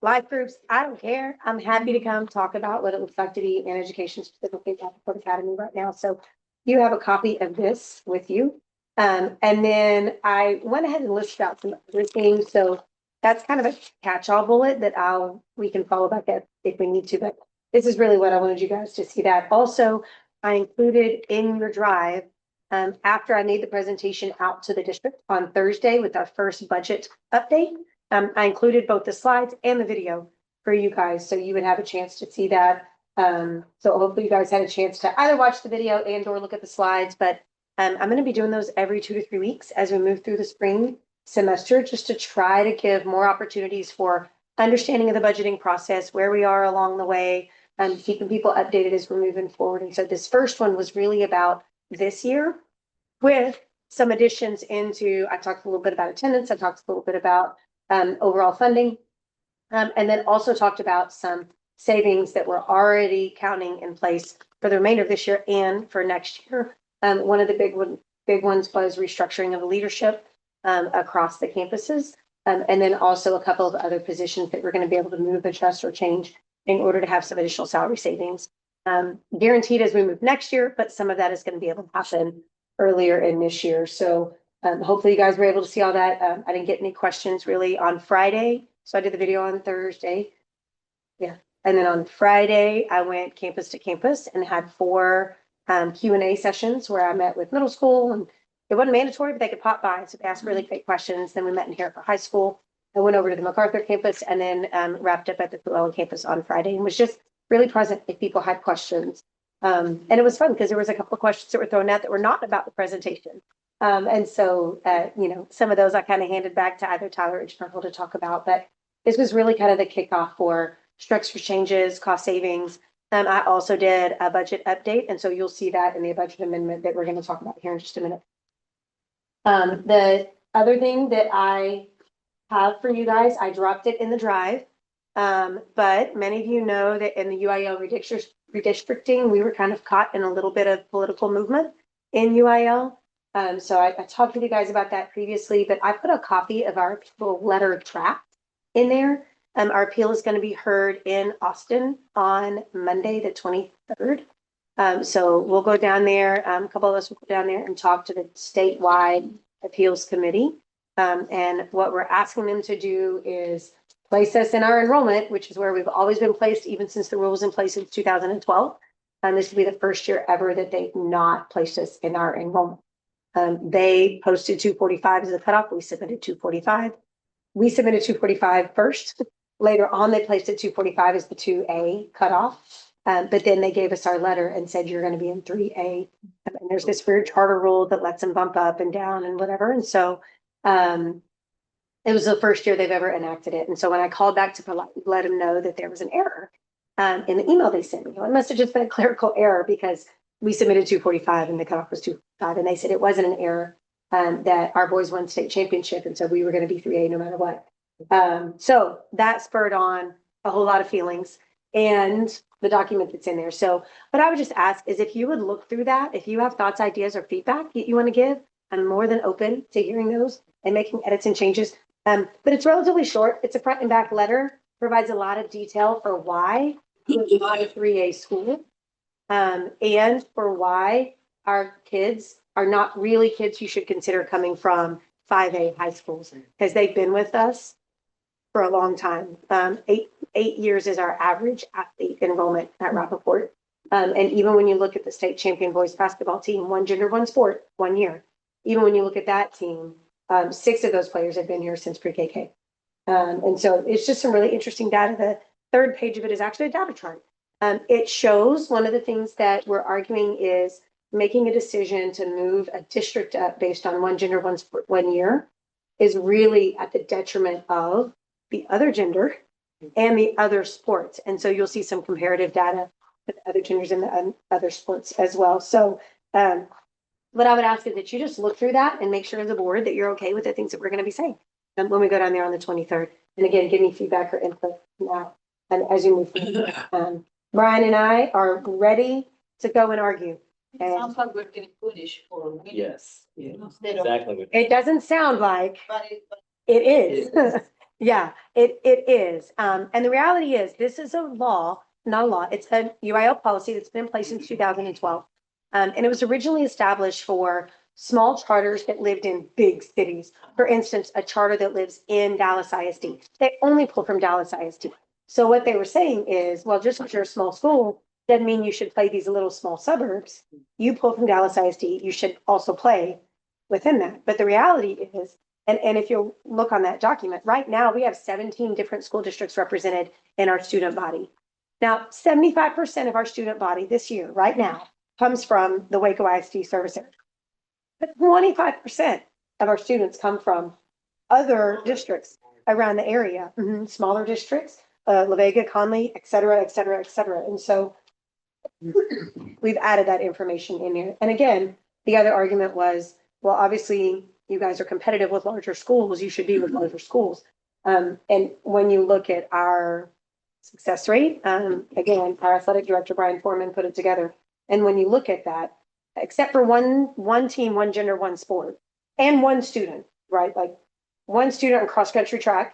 life groups, I don't care. I'm happy to come talk about what it looks like to be in education, specifically at Rapoport Academy right now. So you have a copy of this with you. And then I went ahead and listed out some other things. So that's kind of a catch-all bullet that we can follow back at if we need to, but this is really what I wanted you guys to see. That also I included in your drive, after I made the presentation out to the district on Thursday with our first budget update. I included both the slides and the video for you guys, so you would have a chance to see that. So hopefully you guys had a chance to either watch the video and or look at the slides, but I'm going to be doing those every 2 to 3 weeks as we move through the spring semester, just to try to give more opportunities for understanding of the budgeting process, where we are along the way, and keeping people updated as we're moving forward. And so this first one was really about this year, with some additions into, I talked a little bit about attendance, I talked a little bit about overall funding, and then also talked about some savings that we're already counting in place for the remainder of this year and for next year. One of the big ones was restructuring of the leadership across the campuses, and then also a couple of other positions that we're going to be able to move, adjust, or change in order to have some additional salary savings guaranteed as we move next year, but some of that is going to be able to happen earlier in this year. So hopefully you guys were able to see all that. I didn't get any questions really on Friday, so I did the video on Thursday. Yeah, and then on Friday I went campus to campus and had 4 Q&A sessions where I met with middle school, and it wasn't mandatory, but they could pop by, so they asked really great questions. Then we met in here for high school. I went over to the MacArthur campus and then wrapped up at the Llewellyn campus on Friday, and was just really present if people had questions. And it was fun because there was a couple of questions that were thrown out that were not about the presentation. And so, you know, some of those I kind of handed back to either Tyler or Jennifer to talk about, but this was really kind of the kickoff for structure changes, cost savings. I also did a budget update, and so you'll see that in the budget amendment that we're going to talk about here in just a minute. The other thing that I have for you guys, I dropped it in the drive, but many of you know that in the UIL redistricting, we were kind of caught in a little bit of political movement in UIL. So I talked with you guys about that previously, but I put a copy of our little letter draft in there. Our appeal is going to be heard in Austin on Monday, the 23rd. So we'll go down there. A couple of us will go down there and talk to the statewide appeals committee. And what we're asking them to do is place us in our enrollment, which is where we've always been placed, even since the rule was in place in 2012. This will be the first year ever that they've not placed us in our enrollment. They posted 245 as a cutoff. We submitted 245. We submitted 245 first. Later on, they placed it 245 as the 2A cutoff. But then they gave us our letter and said, you're gonna be in 3A. And there's this weird charter rule that lets them bump up and down and whatever. And so, it was the first year they've ever enacted it. And so when I called back to let them know that there was an error, in the email they sent me, it must have just been a clerical error because we submitted 245 and the cutoff was 245. And they said it wasn't an error, that our boys won state championship. And so we were going to be 3A no matter what. So that spurred on a whole lot of feelings and the document that's in there. So what I would just ask is if you would look through that, if you have thoughts, ideas, or feedback that you want to give, I'm more than open to hearing those and making edits and changes. But it's relatively short. It's a front and back letter, provides a lot of detail for why it's not a 3A school. And for why our kids are not really kids you should consider coming from 5A high schools, because they've been with us for a long time. 8 years is our average athlete enrollment at Rapoport. And even when you look at the state champion boys basketball team, one gender, one sport, 1 year. Even when you look at that team, 6 of those players have been here since pre-KK. And so it's just some really interesting data. The third page of it is actually a data chart. It shows one of the things that we're arguing is making a decision to move a district up based on one gender, one sport, 1 year is really at the detriment of the other gender and the other sports. And so you'll see some comparative data with other genders and the other sports as well. So what I would ask is that you just look through that and make sure as a board that you're okay with the things that we're going to be saying. And when we go down there on the 23rd, and again, give me feedback or input now and as you move forward. Brian and I are ready to go and argue. It sounds like we're getting punished for winning. Yes, Instead of- exactly. It doesn't sound like But it is. Yeah, it is. And the reality is this is a law, not a law. It's a UIL policy that's been in place since 2012. And it was originally established for small charters that lived in big cities. For instance, a charter that lives in Dallas ISD. They only pull from Dallas ISD. So what they were saying is, well, just because you're a small school doesn't mean you should play these little small suburbs. You pull from Dallas ISD, you should also play within that. But the reality is, and if you look on that document, right now we have 17 different school districts represented in our student body. Now, 75% of our student body this year, right now, comes from the Waco ISD service area. But 25% of our students come from other districts around the area, smaller districts, La Vega, Conley, et cetera, et cetera, et cetera. And so we've added that information in here. And again, the other argument was, well, obviously you guys are competitive with larger schools. You should be with larger schools. And when you look at our success rate, again, our athletic director, Brian Foreman, put it together. And when you look at that, except for one team, one gender, one sport, and one student, right? Like one student on cross-country track,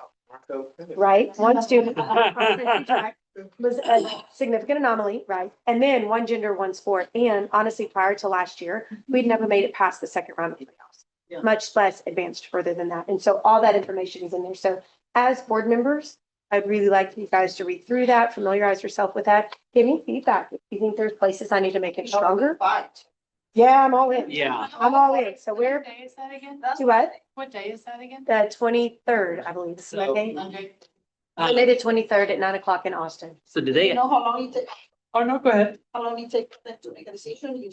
right? One student on cross-country track was a significant anomaly, right? And then one gender, one sport. And honestly, prior to last year, we'd never made it past the second round of playoffs, much less advanced further than that. And so all that information is in there. So as board members, I'd really like you guys to read through that, familiarize yourself with that. Give me feedback. If you think there's places I need to make it stronger. Yeah, I'm all in. Yeah. I'm all in. So we're, What day is that again? to what? What day is that again? The 23rd, I believe, is Monday. Monday. Monday, the 23rd at 9:00 in Austin. So do You they, know how long it takes, Oh, no, go ahead. how long it takes for them to make a decision?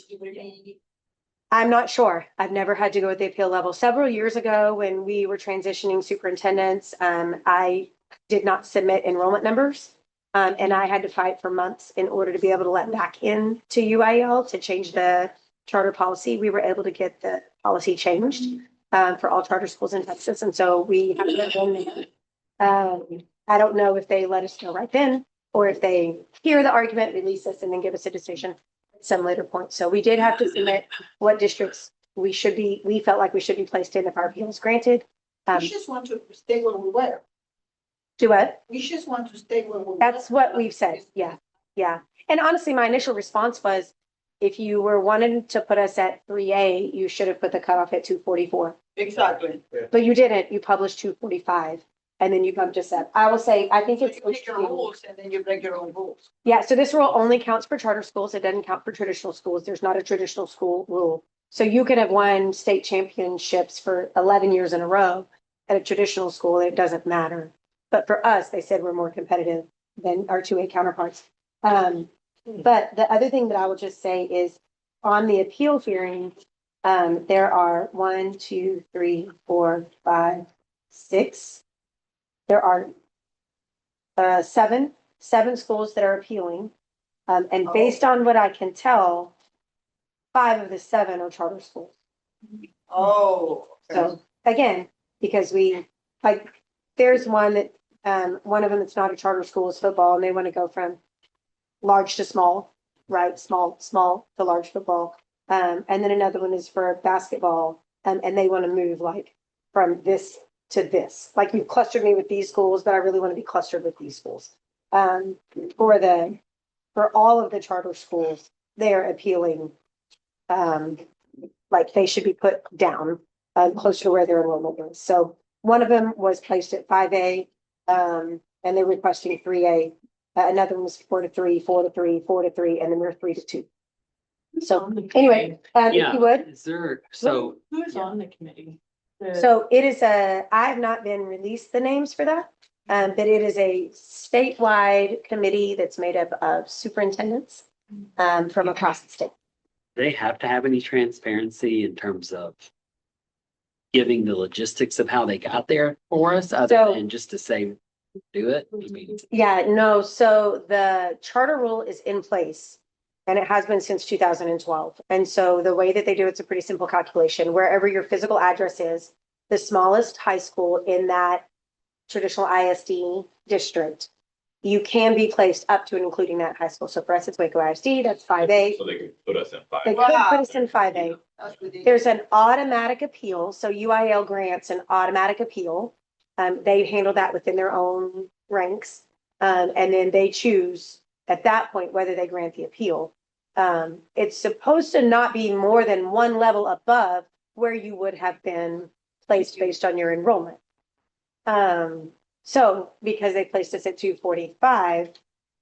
I'm not sure. I've never had to go at the appeal level. Several years ago, when we were transitioning superintendents, I did not submit enrollment numbers. And I had to fight for months in order to be able to let back in to UIL to change the charter policy. We were able to get the policy changed for all charter schools in Texas. And so we have it in there. I don't know if they let us know right then, or if they hear the argument, release us, and then give us a decision at some later point. So we did have to submit what districts we felt like we should be placed in if our appeal is granted. We just want to stay where we were. Do what? We just want to stay where we were. That's what we've said. Yeah. Yeah. And honestly, my initial response was, if you were wanting to put us at 3A, you should have put the cutoff at 244. Exactly. But you didn't. You published 245. And then you bumped us up. I will say, I think So it's. you make your own rules and then you break your own rules. Yeah, so this rule only counts for charter schools. It doesn't count for traditional schools. There's not a traditional school rule. So you could have won state championships for 11 years in a row at a traditional school. It doesn't matter. But for us, they said we're more competitive than our 2A counterparts. But the other thing that I will just say is on the appeal hearing, there are 1, 2, 3, 4, 5, 6. There are seven schools that are appealing. And based on what I can tell, 5 of the 7 are charter schools. Oh. So again, because there's one that, one of them that's not a charter school is football, and they want to go from large to small, right? Small to large football. And then another one is for basketball, and they want to move like from this to this. Like you've clustered me with these schools, but I really want to be clustered with these schools. For all of the charter schools, they're appealing, like they should be put down, closer to where their enrollment is. So one of them was placed at 5A, and they're requesting 3A. Another one was 4 to 3, 4 to 3, 4 to 3, and then we're 3 to 2. So anyway, if Yeah, you would. is there, so, Who's on the committee? So it is I have not been released the names for that, but it is a statewide committee that's made up of superintendents, from across the state. they have to have any transparency in terms of giving the logistics of how they got there for us, other So- than just to say, do it? I mean, Yeah, no, so the charter rule is in place and it has been since 2012. And so the way that they do it's a pretty simple calculation. Wherever your physical address is, the smallest high school in that traditional ISD district, you can be placed up to and including that high school. So for us, it's Waco ISD, that's 5A. So they could put us in They 5. could put us in 5A. That's ridiculous. There's an automatic appeal, so UIL grants an automatic appeal. They handle that within their own ranks. And then they choose at that point whether they grant the appeal. It's supposed to not be more than one level above where you would have been placed based on your enrollment. So because they placed us at 245,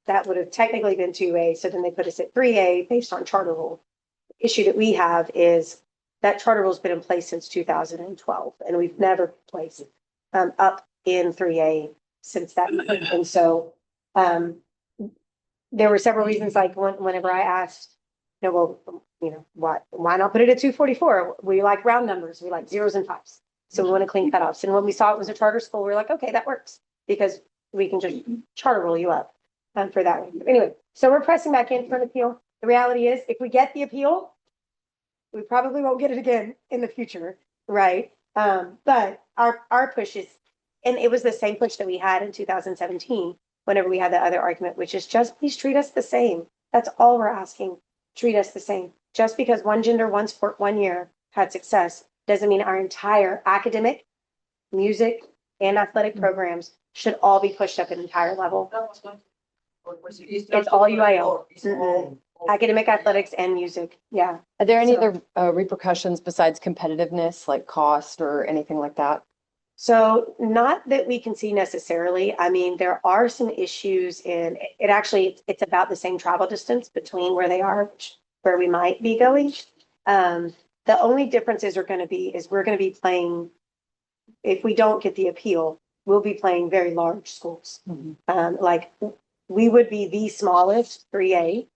that would have technically been 2A. So then they put us at 3A based on charter rule. The issue that we have is that charter rule has been in place since 2012, and we've never placed up in 3A since that. And so there were several reasons, like whenever I asked, why not put it at 244? We like round numbers. We like zeros and fives. So we want to clean cutoffs. And when we saw it was a charter school, we were like, okay, that works because we can just charter roll you up for that one. Anyway, so we're pressing back in for an appeal. The reality is if we get the appeal, we probably won't get it again in the future, right? But our push is, and it was the same push that we had in 2017, whenever we had the other argument, which is just please treat us the same. That's all we're asking. Treat us the same. Just because one gender, one sport, 1 year had success doesn't mean our entire academic, music, and athletic programs should all be pushed up an entire level. It's all UIL. Academic, athletics, and music. Yeah. Are there any So- other repercussions besides competitiveness, like cost or anything like that? So not that we can see necessarily. I mean, there are some issues in it. Actually, it's about the same travel distance between where they are, where we might be going. The only differences are going to be is we're going to be playing, if we don't get the appeal, we'll be playing very large schools. Like we would be the smallest 3A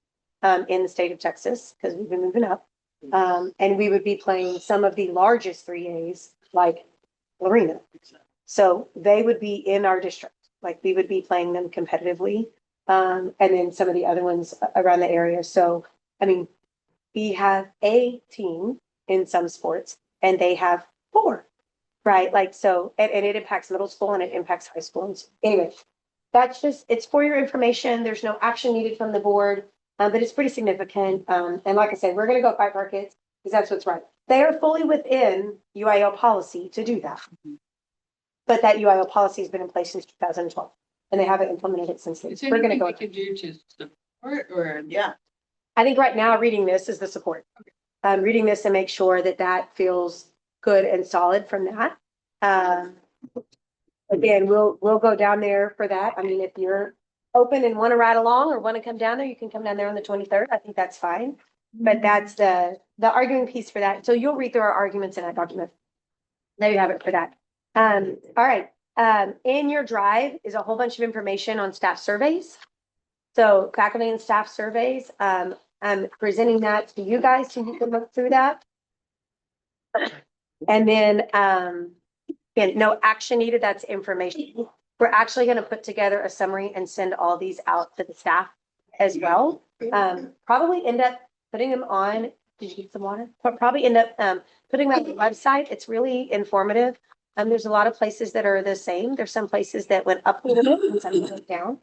in the state of Texas because we've been moving up. And we would be playing some of the largest 3As like Lorena. So they would be in our district, like we would be playing them competitively. And then some of the other ones around the area. So, I mean, we have a team in some sports and they have 4, right? Like, so, and it impacts middle school and it impacts high school. And so, anyway, that's just, it's for your information. There's no action needed from the board, but it's pretty significant. And like I said, we're going to go fight for our kids because that's what's right. They are fully within UIL policy to do that. But that UIL policy has been in place since 2012 and they haven't implemented it since then. Is We're going to anything go. we could do to support or? Yeah. I think right now reading this is the support. Reading this and make sure that that feels good and solid from that. Again, we'll go down there for that. I mean, if you're open and want to ride along or want to come down there, you can come down there on the 23rd. I think that's fine. But that's the arguing piece for that. So you'll read through our arguments in that document. There you have it for that. All right. In your drive is a whole bunch of information on staff surveys. So faculty and staff surveys, I'm presenting that to you guys so you can look through that. And then, again, no action needed, that's information. We're actually gonna put together a summary and send all these out to the staff as well. Probably end up putting them on, did you get some water? Probably end up, putting them on the website. It's really informative. There's a lot of places that are the same. There's some places that went up a little bit and some went down.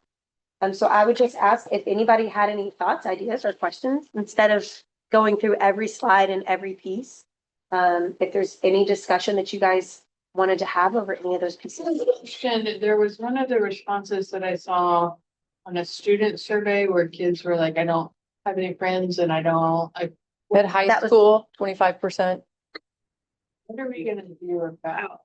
So I would just ask if anybody had any thoughts, ideas, or questions, instead of going through every slide and every piece. If there's any discussion that you guys wanted to have over any of those pieces. Question, there was one of the responses that I saw on a student survey where kids were like, I don't have any friends and I don't, At high That was- school, 25%. what are we gonna do about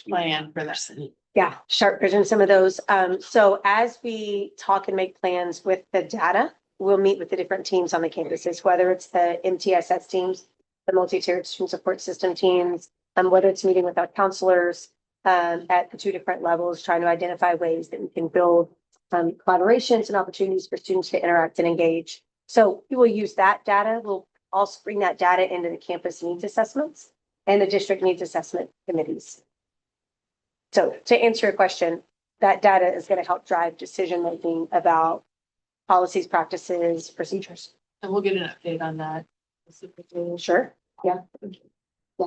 plan for that? Yeah, sharp vision, some of those. So as we talk and make plans with the data, we'll meet with the different teams on the campuses, whether it's the MTSS teams, the multi-tiered student support system teams, whether it's meeting with our counselors at the two different levels, trying to identify ways that we can build collaborations and opportunities for students to interact and engage. So we will use that data. We'll also bring that data into the campus needs assessments and the district needs assessment committees. So to answer your question, that data is going to help drive decision-making about policies, practices, procedures. And we'll get an update on that. Sure. Yeah. Yeah.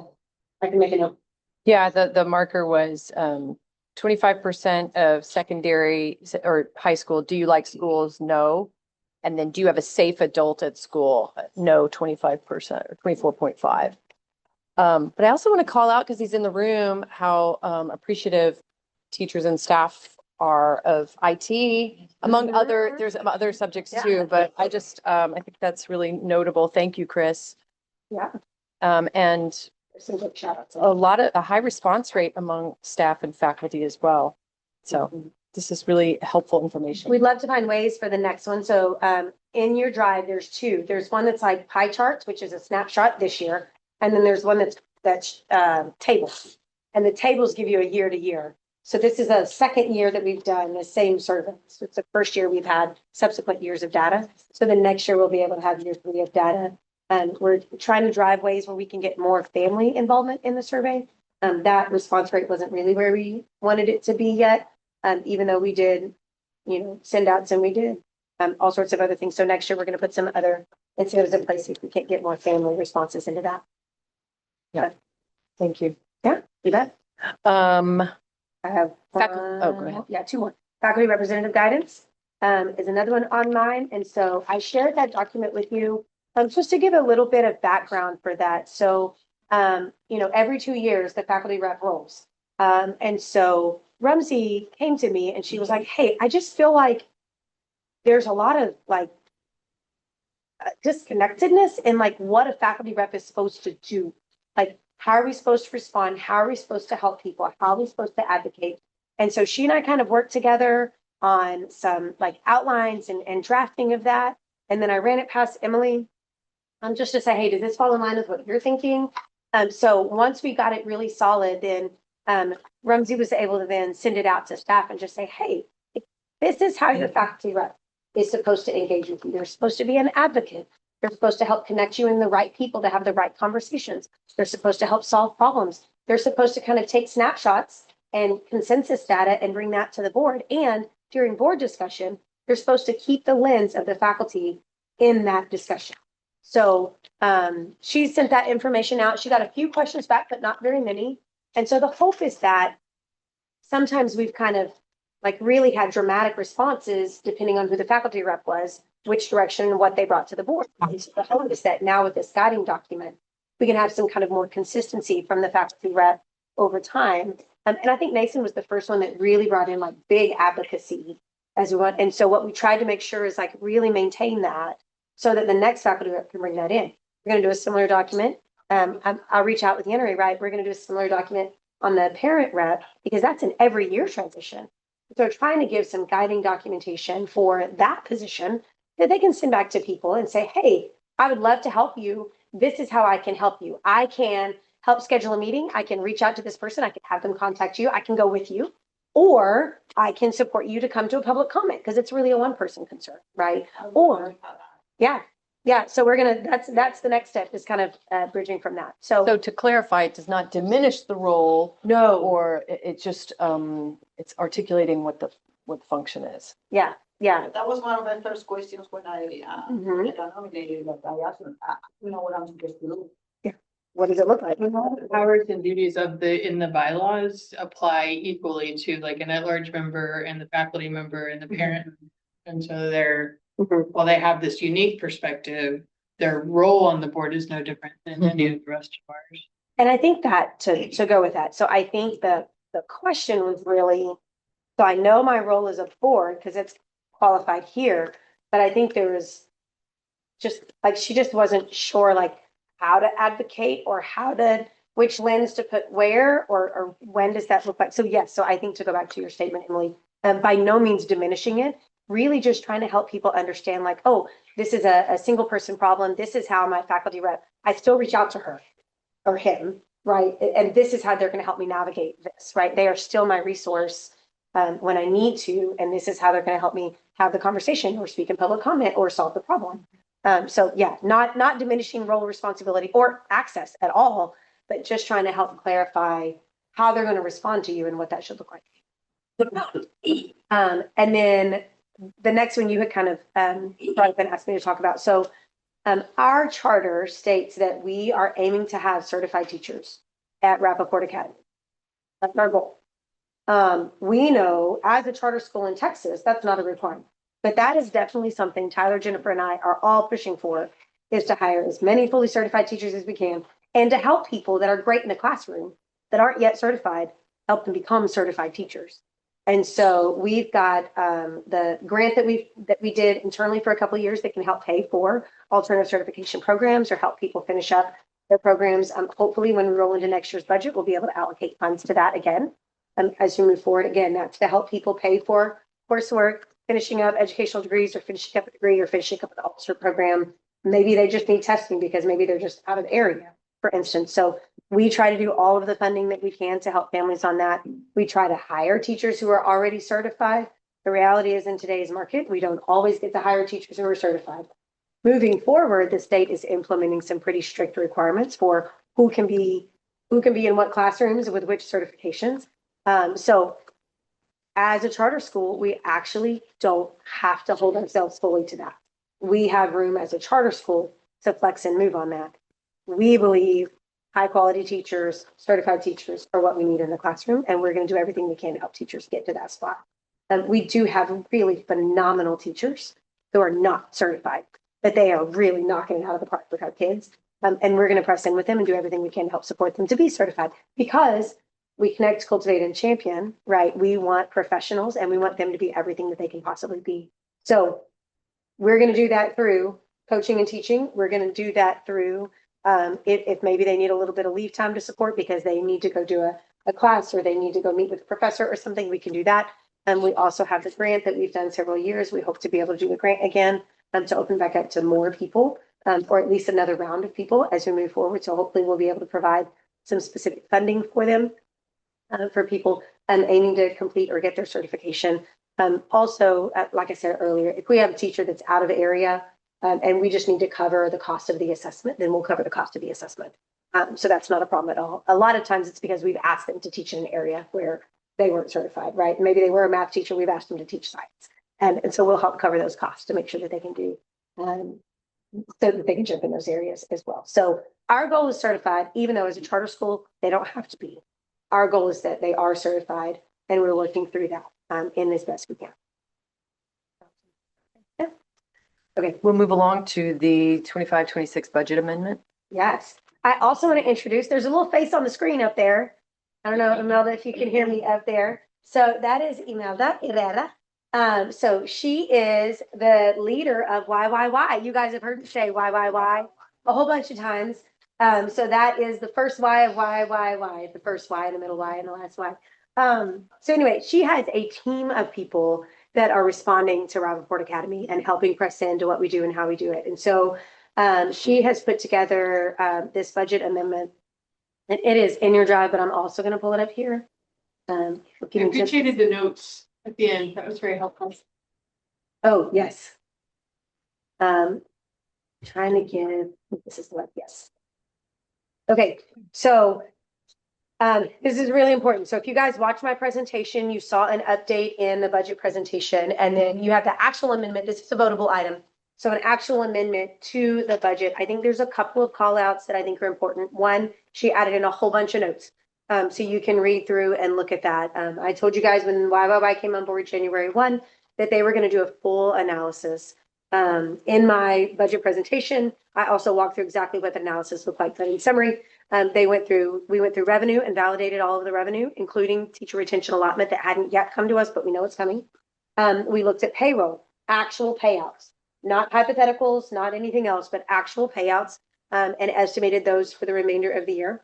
I can make a note. Yeah, the marker was 25% of secondary or high school. Do you like schools? No. And then do you have a safe adult at school? No, 25% or 24.5. But I also want to call out, because he's in the room, how appreciative teachers and staff are of IT, among other, there's other subjects too, but I just, I think that's really notable. Thank you, Chris. Yeah. And Some good shout outs. a high response rate among staff and faculty as well. So this is really helpful information. We'd love to find ways for the next one. So in your drive, there's two. There's one that's like pie charts, which is a snapshot this year. And then there's one that's tables. And the tables give you a year to year. So this is a second year that we've done the same survey. So it's the first year we've had subsequent years of data. So the next year we'll be able to have year 3 of data. And we're trying to drive ways where we can get more family involvement in the survey. That response rate wasn't really where we wanted it to be yet. Even though we did, send outs and we did all sorts of other things. So next year we're going to put some other incentives in place if we can't get more family responses into that. Yeah. Thank you. Yeah, you bet. I have. Go ahead. Yeah, 2 more. Faculty representative guidance is another one on mine. And so I shared that document with you just to give a little bit of background for that. So, every 2 years, the faculty rep rolls. And so Rumsey came to me and she was like, hey, I just feel like there's a lot of disconnectedness in what a faculty rep is supposed to do. How are we supposed to respond? How are we supposed to help people? How are we supposed to advocate? And so she and I kind of worked together on some outlines and drafting of that. And then I ran it past Emily just to say, hey, does this fall in line with what you're thinking? So once we got it really solid, then Rumsey was able to then send it out to staff and just say, hey, this is how your faculty rep is supposed to engage with you. They're supposed to be an advocate. They're supposed to help connect you and the right people to have the right conversations. They're supposed to help solve problems. They're supposed to kind of take snapshots and consensus data and bring that to the board. And during board discussion, they're supposed to keep the lens of the faculty in that discussion. So she sent that information out. She got a few questions back, but not very many. And so the hope is that sometimes we've kind of really had dramatic responses depending on who the faculty rep was, which direction and what they brought to the board. And so the hope is that now with this guiding document, we can have some kind of more consistency from the faculty rep over time. And I think Nathan was the first one that really brought in big advocacy as we went. And so what we tried to make sure is really maintain that so that the next faculty rep can bring that in. We're going to do a similar document. I'll reach out with the NRA, right? We're going to do a similar document on the parent rep because that's an every year transition. So trying to give some guiding documentation for that position that they can send back to people and say, hey, I would love to help you. This is how I can help you. I can help schedule a meeting, I can reach out to this person, I can have them contact you, I can go with you. Or I can support you to come to a public comment, because it's really a one-person concern, right? Or, yeah, yeah, so we're gonna, that's the next step, is kind of bridging from that, So so, to clarify, it does not diminish the role no, or it just, it's articulating what the function is. yeah, yeah. That was one of the first questions when I, Mhm. got nominated, but I asked them, you know what I'm supposed to do. What does it look like? The powers and duties of in the bylaws apply equally to like an at-large member and the faculty member and the parent. And so Mhm. while they have this unique perspective, their role on the board is no different than any of the rest of ours. And I think that to go with that, so I think the question was really, so I know my role as a board, because it's qualified here, but I think there was just, like, she just wasn't sure, like, how to advocate or which lens to put where, or when does that look like? So yes, so I think, to go back to your statement, Emily, by no means diminishing it, really just trying to help people understand, like, oh, this is a single person problem. This is how my faculty rep, I still reach out to her or him, right? And this is how they're going to help me navigate this, right? They are still my resource when I need to, and this is how they're going to help me have the conversation or speak in public comment or solve the problem. So yeah, not diminishing role, responsibility, or access at all, but just trying to help clarify how they're going to respond to you and what that should look like. And then the next one you had kind of brought up and asked me to talk about. So our charter states that we are aiming to have certified teachers at Rapoport Academy. That's our goal. We know, as a charter school in Texas, that's not a requirement, but that is definitely something Tyler, Jennifer, and I are all pushing for, is to hire as many fully certified teachers as we can, and to help people that are great in the classroom that aren't yet certified, help them become certified teachers. And so we've got the grant that we did internally for a couple of years that can help pay for alternative certification programs or help people finish up their programs. Hopefully, when we roll into next year's budget, we'll be able to allocate funds to that again. As we move forward, again, that's to help people pay for coursework, finishing up educational degrees, or finishing up a degree, or finishing up the officer program. Maybe they just need testing because maybe they're just out of the area, for instance. So we try to do all of the funding that we can to help families on that. We try to hire teachers who are already certified. The reality is, in today's market, we don't always get to hire teachers who are certified. Moving forward, the state is implementing some pretty strict requirements for who can be in what classrooms with which certifications. So as a charter school, we actually don't have to hold ourselves fully to that. We have room as a charter school to flex and move on that. We believe high quality teachers, certified teachers are what we need in the classroom, and we're going to do everything we can to help teachers get to that spot. We do have really phenomenal teachers who are not certified, but they are really knocking it out of the park with our kids. And we're going to press in with them and do everything we can to help support them to be certified, because we connect, cultivate, and champion, right? We want professionals, and we want them to be everything that they can possibly be. So we're going to do that through coaching and teaching. We're going to do that through if maybe they need a little bit of leave time to support because they need to go do a class, or they need to go meet with a professor or something, we can do that. And we also have the grant that we've done several years. We hope to be able to do the grant again to open back up to more people, or at least another round of people as we move forward. So hopefully we'll be able to provide some specific funding for them, for people aiming to complete or get their certification. Also, like I said earlier, if we have a teacher that's out of area and we just need to cover the cost of the assessment, then we'll cover the cost of the assessment. So that's not a problem at all. A lot of times it's because we've asked them to teach in an area where they weren't certified, right? Maybe they were a math teacher, we've asked them to teach science. And so we'll help cover those costs to make sure that they can do, so that they can jump in those areas as well. So our goal is certified, even though as a charter school, they don't have to be. Our goal is that they are certified, and we're working through that in as best we can. Yeah. Okay, we'll move along to the 25-26 budget amendment. Yes. I also want to introduce, there's a little face on the screen up there. I don't know, Imelda, if you can hear me up there. So that is Imelda Herrera. So she is the leader of YYY. You guys have heard me say YYY a whole bunch of times. So that is the first Y of YYY, the first Y, the middle Y, and the last Y. So anyway, she has a team of people that are responding to Rapoport Academy and helping press into what we do and how we do it. And so she has put together this budget amendment And it is in your drive, but I'm also gonna pull it up here. Give I me just- appreciated the notes at the end. That was very helpful. Oh, yes. Trying to give, this is what, yes. Okay, so this is really important. So if you guys watched my presentation, you saw an update in the budget presentation, and then you have the actual amendment. This is a votable item. So an actual amendment to the budget. I think there's a couple of call outs that I think are important. One, she added in a whole bunch of notes. So you can read through and look at that. I told you guys when YYY came on board January 1 that they were going to do a full analysis. In my budget presentation, I also walked through exactly what the analysis looked like. But in summary, we went through revenue and validated all of the revenue, including teacher retention allotment that hadn't yet come to us, but we know it's coming. We looked at payroll, actual payouts, not hypotheticals, not anything else, but actual payouts, and estimated those for the remainder of the year.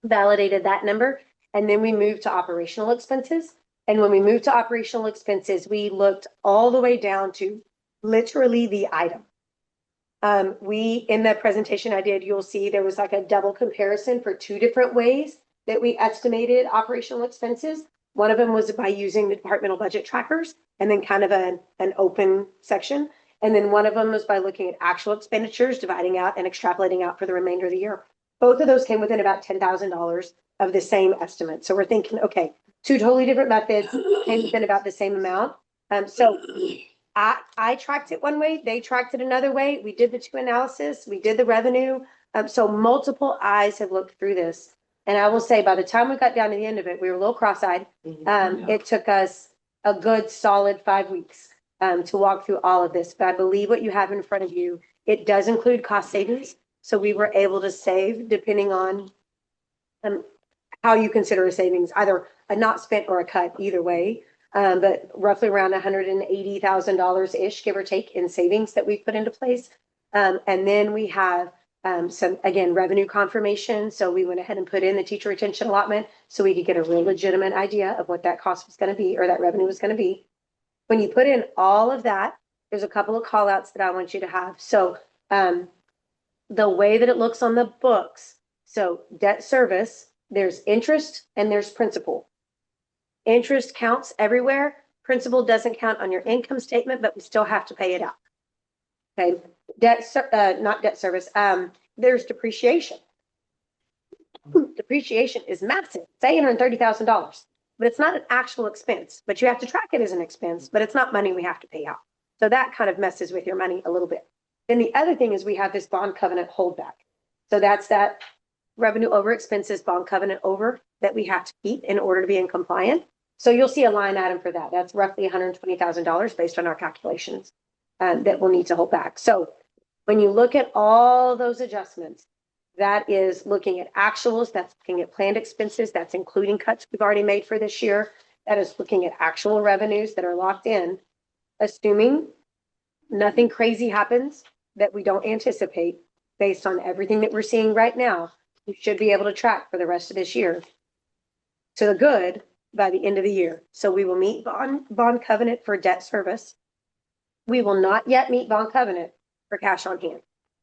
Validated that number, and then we moved to operational expenses. And when we moved to operational expenses, we looked all the way down to literally the item. In the presentation I did, you'll see there was like a double comparison for two different ways that we estimated operational expenses. One of them was by using the departmental budget trackers and then kind of an open section. And then one of them was by looking at actual expenditures, dividing out and extrapolating out for the remainder of the year. Both of those came within about $10,000 of the same estimate. So we're thinking, okay, two totally different methods came within about the same amount. So I tracked it one way, they tracked it another way. We did the two analysis, we did the revenue. So multiple eyes have looked through this. And I will say, by the time we got down to the end of it, we were a little cross-eyed. It took us a good solid 5 weeks to walk through all of this. But I believe what you have in front of you, it does include cost savings. So we were able to save depending on how you consider a savings, either a not spent or a cut, either way. But roughly around $180,000-ish, give or take, in savings that we've put into place. And then we have some, again, revenue confirmation. So we went ahead and put in the teacher retention allotment so we could get a real legitimate idea of what that cost was going to be, or that revenue was going to be. When you put in all of that, there's a couple of call outs that I want you to have. So the way that it looks on the books, so debt service, there's interest and there's principal. Interest counts everywhere. Principal doesn't count on your income statement, but we still have to pay it out. Okay, not debt service. There's depreciation. Depreciation is massive, it's $830,000, but it's not an actual expense, but you have to track it as an expense, but it's not money we have to pay out. So that kind of messes with your money a little bit. Then the other thing is we have this bond covenant holdback. So that's that revenue over expenses bond covenant over that we have to keep in order to be in compliance. So you'll see a line item for that. That's roughly $120,000 based on our calculations that we'll need to hold back. So when you look at all those adjustments, that is looking at actuals, that's looking at planned expenses, that's including cuts we've already made for this year. That is looking at actual revenues that are locked in, assuming nothing crazy happens that we don't anticipate. Based on everything that we're seeing right now, we should be able to track for the rest of this year to the good by the end of the year. So we will meet bond covenant for debt service. We will not yet meet bond covenant for cash on hand.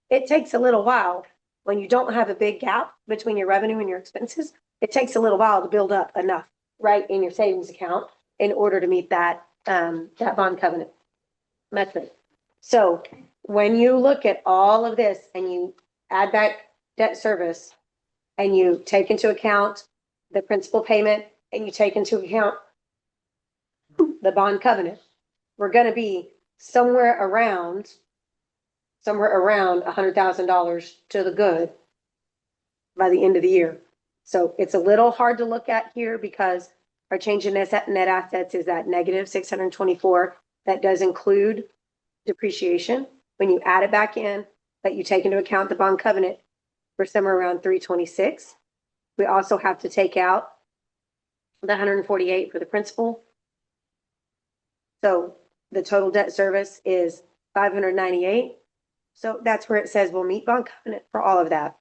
It takes a little while when you don't have a big gap between your revenue and your expenses. It takes a little while to build up enough right in your savings account in order to meet that bond covenant method. So when you look at all of this and you add back debt service and you take into account the principal payment and you take into account the bond covenant, we're going to be somewhere around $100,000 to the good by the end of the year. So it's a little hard to look at here because our change in net assets is that negative 624. That does include depreciation. When you add it back in, that you take into account the bond covenant, we're somewhere around 326. We also have to take out the 148 for the principal. So the total debt service is 598. So that's where it says we'll meet bond covenant for all of that.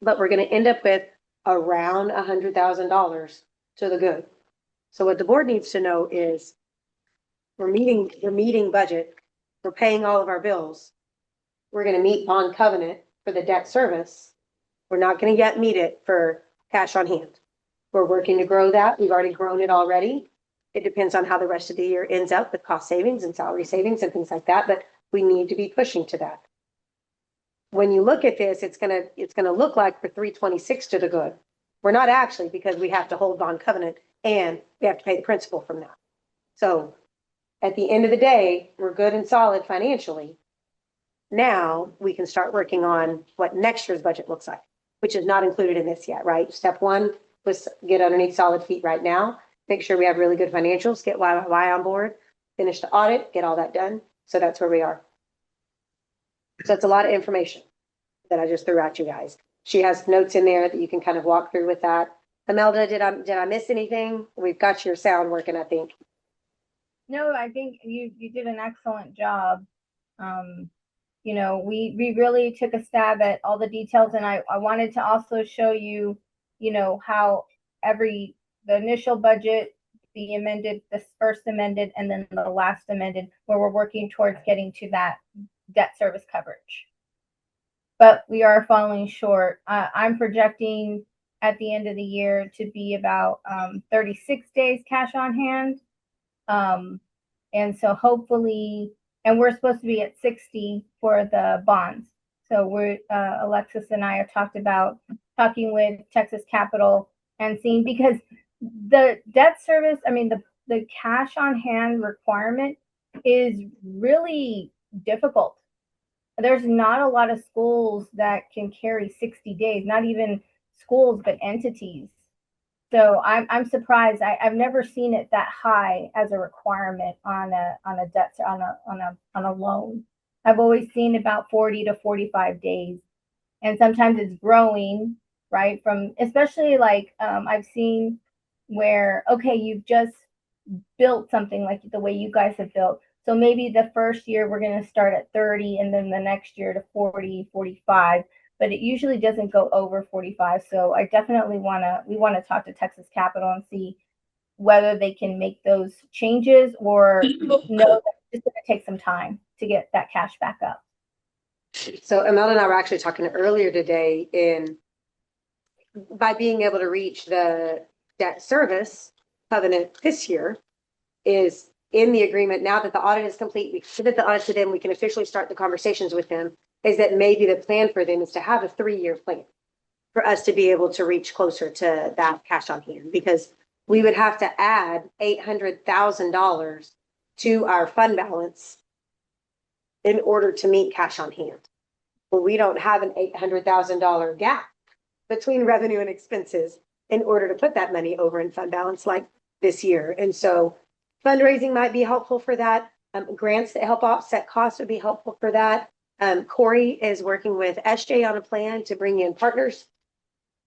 But we're going to end up with around $100,000 to the good. So what the board needs to know is we're meeting budget. We're paying all of our bills. We're going to meet bond covenant for the debt service. We're not going to yet meet it for cash on hand. We're working to grow that. We've already grown it already. It depends on how the rest of the year ends up with cost savings and salary savings and things like that, but we need to be pushing to that. When you look at this, it's gonna look like we're 326 to the good. We're not actually, because we have to hold bond covenant and we have to pay the principal from that. So at the end of the day, we're good and solid financially. Now we can start working on what next year's budget looks like, which is not included in this yet, right? Step one was get underneath solid feet right now, make sure we have really good financials, get YY on board, finish the audit, get all that done. So that's where we are. So it's a lot of information that I just threw at you guys. She has notes in there that you can kind of walk through with that. Imelda, did I miss anything? We've got your sound working, I think. No, I think you did an excellent job. You know, we really took a stab at all the details, and I wanted to also show you, you know, how the initial budget, the amended, the first amended, and then the last amended, where we're working towards getting to that debt service coverage. But we are falling short. I'm projecting at the end of the year to be about 36 days cash on hand. And so hopefully, and we're supposed to be at 60 for the bonds. So we're, Alexis and I have talking with Texas Capital and seeing, because the debt service, I mean, the cash on hand requirement is really difficult. There's not a lot of schools that can carry 60 days, not even schools, but entities. So I'm surprised. I've never seen it that high as a requirement on a debt on a loan. I've always seen about 40 to 45 days, and sometimes it's growing, right? From especially like I've seen where, okay, you've just built something like the way you guys have built. So maybe the first year we're going to start at 30 and then the next year to 40, 45, but it usually doesn't go over 45. So I definitely we want to talk to Texas Capital and see whether they can make those changes, or know that it's going to take some time to get that cash back up. So Imelda and I were actually talking earlier today by being able to reach the debt service covenant this year is in the agreement. Now that the audit is complete, we submit the audit to them, we can officially start the conversations with them, is that maybe the plan for them is to have a 3-year plan for us to be able to reach closer to that cash on hand, because we would have to add $800,000 to our fund balance in order to meet cash on hand. Well, we don't have an $800,000 gap between revenue and expenses in order to put that money over in fund balance like this year. And so fundraising might be helpful for that. Grants that help offset costs would be helpful for that. Corey is working with SJ on a plan to bring in partners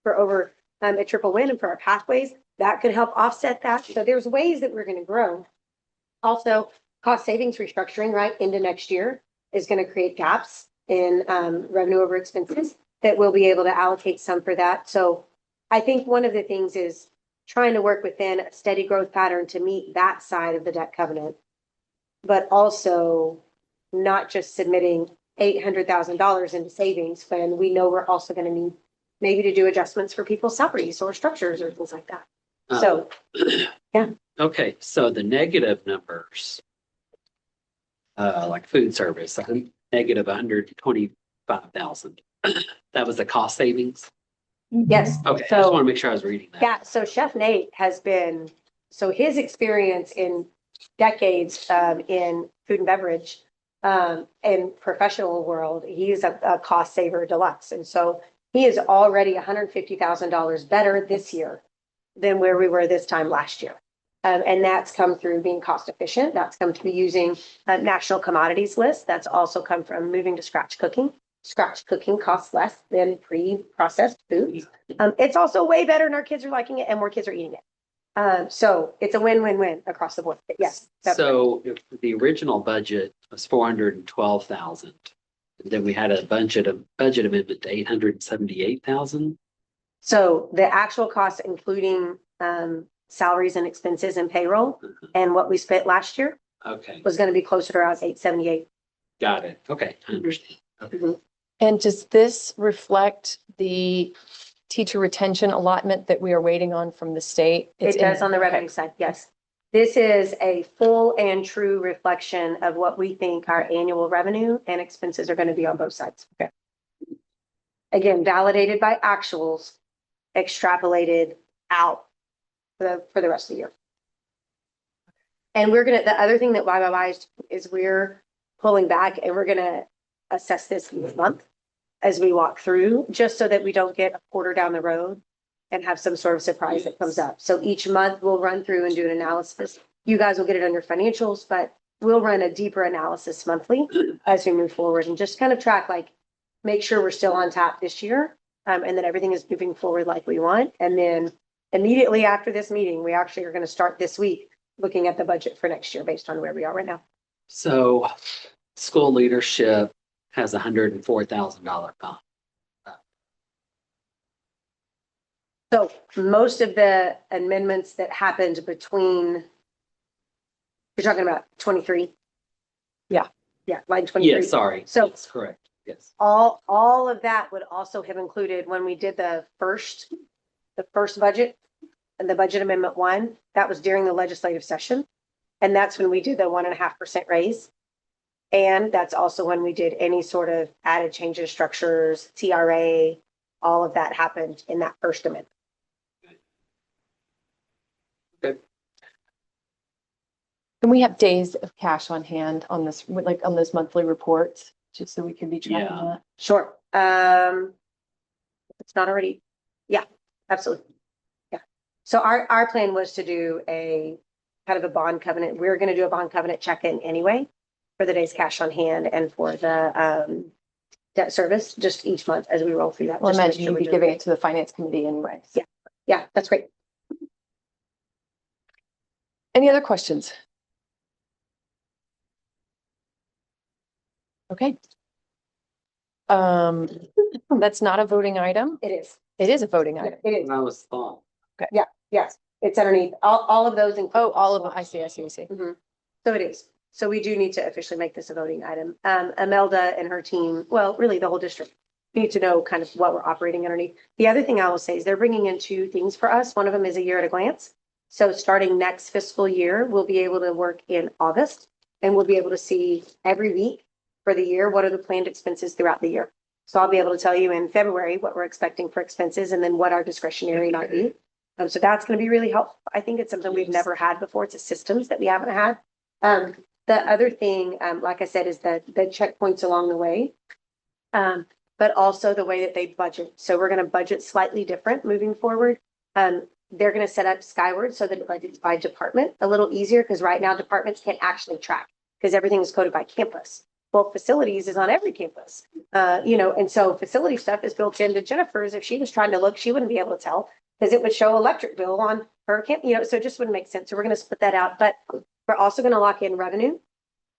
for over a triple win and for our pathways. That could help offset that. So there's ways that we're going to grow. Also, cost savings restructuring right into next year is going to create gaps in revenue over expenses that we'll be able to allocate some for that. So I think one of the things is trying to work within a steady growth pattern to meet that side of the debt covenant, but also not just submitting $800,000 into savings when we know we're also going to need maybe to do adjustments for people's salaries or structures or things like that. So, yeah. Okay, so the negative numbers, like food service, negative 125,000. That was the cost savings. Yes. Okay, I So just want to make sure I was reading that. yeah, so Chef Nate has been, so his experience in decades in food and beverage and professional world, he's a cost saver deluxe. And so he is already $150,000 better this year than where we were this time last year. And that's come through being cost efficient. That's come through using a national commodities list. That's also come from moving to scratch cooking. Scratch cooking costs less than pre-processed foods. It's also way better and our kids are liking it and more kids are eating it. So it's a win-win-win across the board. But yes. So if the original budget was 412,000, then we had a budget amendment to 878,000. So the actual cost, including salaries and expenses and payroll and what we spent last year Okay, was going to be closer to around 878. got it. Okay, I understand. Okay. Mhm. And does this reflect the teacher retention allotment that we are waiting on from the state? It's It does on the okay. revenue side, yes. This is a full and true reflection of what we think our annual revenue and expenses are going to be on both sides. Okay. Again, validated by actuals, extrapolated out for the rest of the year. And the other thing that YYY is we're pulling back and we're gonna assess this month as we walk through, just so that we don't get a quarter down the road and have some sort of surprise that comes up. So each month we'll run through and do an analysis. You guys will get it on your financials, but we'll run a deeper analysis monthly as we move forward and just kind of track, like, make sure we're still on tap this year, and that everything is moving forward like we want. And then immediately after this meeting, we actually are going to start this week looking at the budget for next year based on where we are right now. So school leadership has $104,000 fund. So most of the amendments that happened between, you're talking about 23? Yeah. Yeah, line 23. Yeah, sorry. So- That's correct. Yes. All of that would also have included when we did the first budget and the budget amendment 1, that was during the legislative session. And that's when we did the 1.5% raise. And that's also when we did any sort of added changes of structures, TRA, all of that happened in that first amendment. Can we have days of cash on hand on this, like on those monthly reports, just so we can be tracking Yeah. that? Sure. It's not already, yeah, absolutely. Yeah. So our plan was to do a kind of a bond covenant. We're going to do a bond covenant check-in anyway for the days cash on hand and for the debt service, just each month as we roll through that. Well, just to make imagine sure you'd we're be doing giving it. it to the finance committee anyway. So. Yeah, that's great. Any other questions? Okay. That's not a voting item. It is. It is a voting item. It is. That was thought. Yes, it's underneath. All of those. Oh, all of them. I see. Mhm. So it is. So we do need to officially make this a voting item. Imelda and her team, well, really the whole district, need to know kind of what we're operating underneath. The other thing I will say is they're bringing in 2 things for us. One of them is a year at a glance. So starting next fiscal year, we'll be able to work in August and we'll be able to see every week for the year, what are the planned expenses throughout the year. So I'll be able to tell you in February what we're expecting for expenses and then what our discretionary might be. So that's going to be really helpful. I think it's something we've never had before. It's a systems that we haven't had. The other thing, like I said, is the checkpoints along the way. But also the way that they budget. So we're going to budget slightly different moving forward. They're going to set up Skyward so that it's by department a little easier because right now departments can't actually track because everything is coded by campus. Well, facilities is on every campus, and so facility stuff is built into Jennifer's. If she was trying to look, she wouldn't be able to tell because it would show electric bill on her camp, so it just wouldn't make sense. So we're going to split that out, but we're also going to lock in revenue.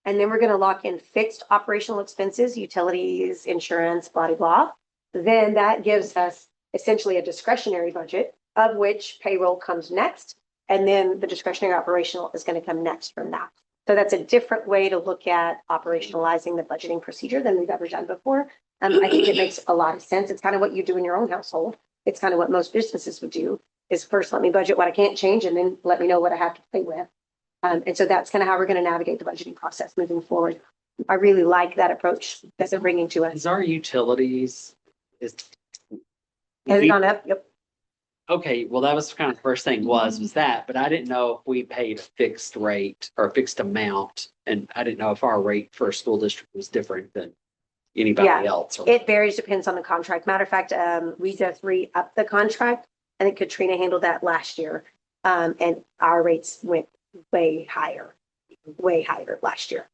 And then we're going to lock in fixed operational expenses, utilities, insurance, blah, blah, blah. Then that gives us essentially a discretionary budget of which payroll comes next. And then the discretionary operational is going to come next from that. So that's a different way to look at operationalizing the budgeting procedure than we've ever done before. I think it makes a lot of sense. It's kind of what you do in your own household. It's kind of what most businesses would do is first let me budget what I can't change and then let me know what I have to play with. And so that's kind of how we're going to navigate the budgeting process moving forward. I really like that approach that they're bringing to us. Is our utilities Has it gone up? Yep. Okay, well, that was kind of the first thing was that, but I didn't know if we paid a fixed rate or a fixed amount. And I didn't know if our rate for a school district was different than anybody Yeah, else. It varies, depends on the contract. Matter of fact, we just re-upped the contract. I think Katrina handled that last year. And our rates went way higher last year.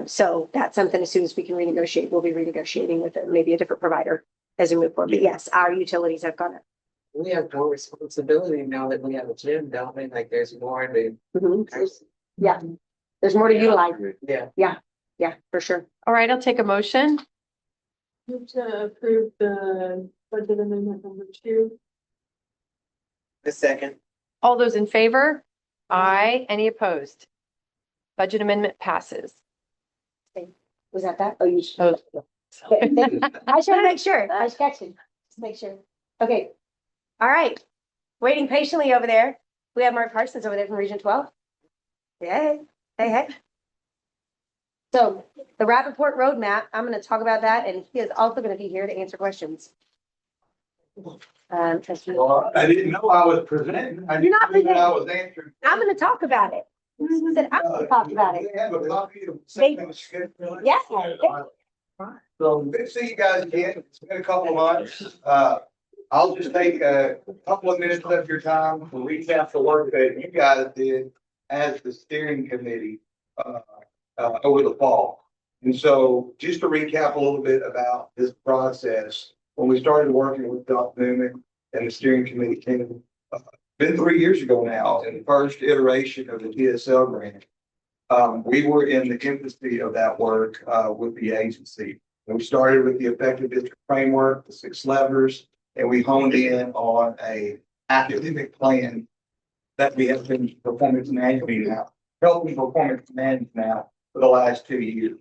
So that's something as soon as we can renegotiate, we'll be renegotiating with maybe a different provider as we move forward. But yes, our utilities have gone up. We have more responsibility now that we have a gym, don't we? Like there's more to. Yeah, there's more to utilize. Yeah. Yeah, for sure. All right, I'll take a motion. Move to approve the budget amendment number 2. The second. All those in favor? Aye. Any opposed? Budget amendment passes. Was that? Oh, you should. Oh. I should make sure. I was catching. Just make sure. Okay. All right. Waiting patiently over there. We have Mark Parsons over there from Region 12. Hey, hey, hey. So the Rapoport roadmap, I'm going to talk about that, and he is also going to be here to answer questions. Well, I didn't know I was presenting. I You're not didn't know I presenting. was answering. I'm going to talk about it. I said I'm going to talk about it. They have a copy of. Yeah. So good to see you guys again. It's been a couple of months. I'll just take a couple of minutes of your time to recap the work that you guys did as the steering committee over the fall. And so just to recap a little bit about this process, when we started working with Dr. Newman and the steering committee team, been 3 years ago now, in the first iteration of the TSL grant. We were in the infancy of that work with the agency. And we started with the effective district framework, the 6 levers, and we honed in on a academic plan that we have been performance managing now, helping performance manage now for the last 2 years.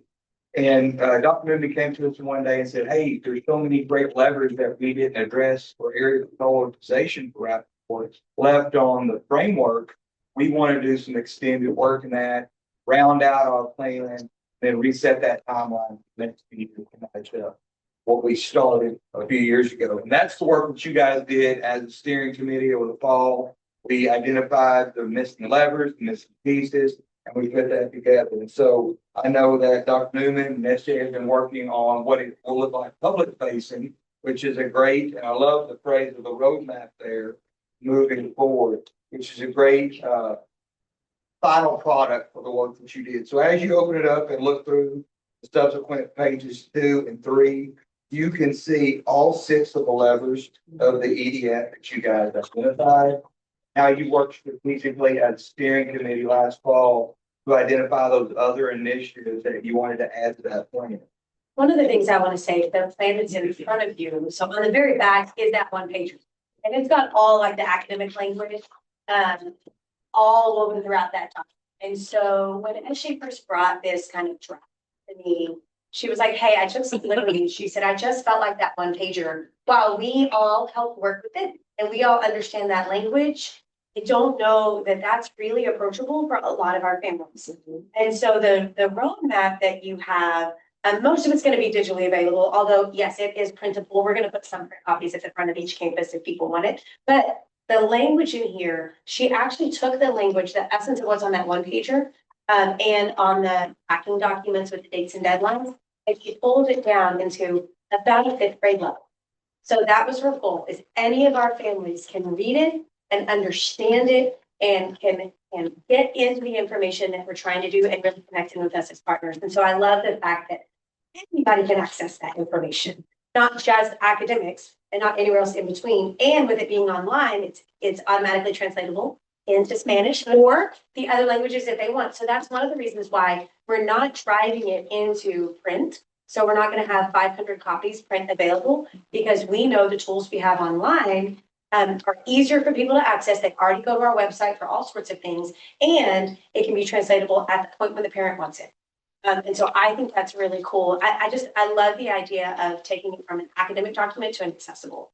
And Dr. Newman came to us one day and said, hey, there's so many great levers that we didn't address for area prioritization for Rapoport left on the framework. We want to do some extended work in that, round out our plan, then reset that timeline next year to match up what we started a few years ago. And that's the work that you guys did as a steering committee over the fall. We identified the missing levers, the missing pieces, and we put that together. And so I know that Dr. Newman and SJ have been working on what it will look like public facing, which is a great, and I love the phrase of the roadmap there, moving forward, which is a great final product for the work that you did. So as you open it up and look through the subsequent pages 2 and 3, you can see all 6 of the levers of the EDF that you guys identified, how you worked strategically as a steering committee last fall to identify those other initiatives that you wanted to add to that plan. One of the things I want to say, the plan that's in front of you, so on the very back is that one page. And it's got all like the academic language, all over throughout that document. And so when she first brought this kind of draft to me, she was like, hey, I just literally, she said, I just felt like that one pager, while we all help work with it and we all understand that language, I don't know that that's really approachable for a lot of our families. And so the roadmap that you have, most of it's going to be digitally available, although yes, it is printable. We're going to put some print copies at the front of each campus if people want it. But the language in here, she actually took the language, the essence of what's on that one pager, and on the tracking documents with the dates and deadlines, and she pulled it down into about a 5th grade level. So that was her goal, is any of our families can read it and understand it and can get into the information that we're trying to do and really connect in with us as partners. And so I love the fact that anybody can access that information, not just academics and not anywhere else in between. And with it being online, it's automatically translatable into Spanish or the other languages that they want. So that's one of the reasons why we're not driving it into print. So we're not going to have 500 copies print available, because we know the tools we have online are easier for people to access. They already go to our website for all sorts of things, and it can be translatable at the point when the parent wants it. And so I think that's really cool. I love the idea of taking it from an academic document to an accessible,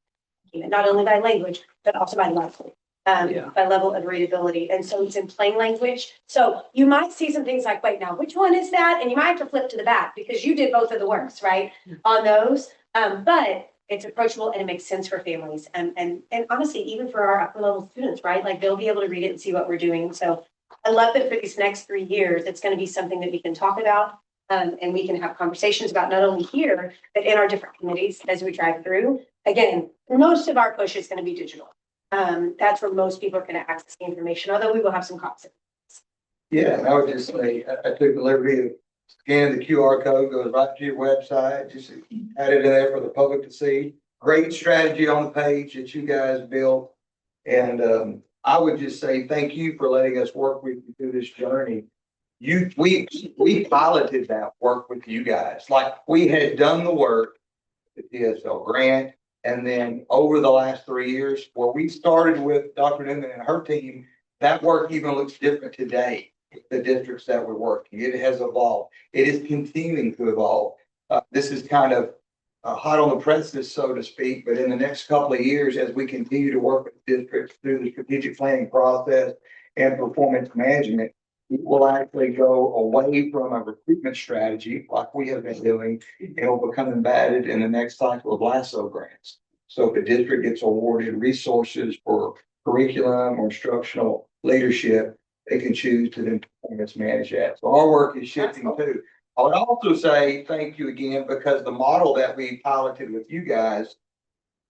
not only by language, but also by level, by level of readability. And so it's in plain language. So you might see some things like, wait, now, which one is that? And you might have to flip to the back because you did both of the works, right? On those. But it's approachable and it makes sense for families. And honestly, even for our upper level students, right? Like they'll be able to read it and see what we're doing. So I love that for these next 3 years, it's going to be something that we can talk about, and we can have conversations about not only here, but in our different committees as we drive through. Again, most of our push is going to be digital. That's where most people are going to access the information, although we will have some copies. Yeah, and I would just say, I took the liberty of scanning the QR code, goes right to your website, just add it in there for the public to see. Great strategy on the page that you guys built. And I would just say thank you for letting us work with you through this journey. We piloted that work with you guys. Like we had done the work, the TSL grant, and then over the last 3 years, where we started with Dr. Newman and her team, that work even looks different today. The districts that we're working, it has evolved. It is continuing to evolve. This is kind of hot on the presses, so to speak, but in the next couple of years, as we continue to work with districts through the strategic planning process and performance management, we will actually go away from a recruitment strategy like we have been doing, and it will become embedded in the next cycle of LASSO grants. So if a district gets awarded resources for curriculum or instructional leadership, they can choose to then performance manage that. So our work is shifting too. I would also say thank you again, because the model that we piloted with you guys,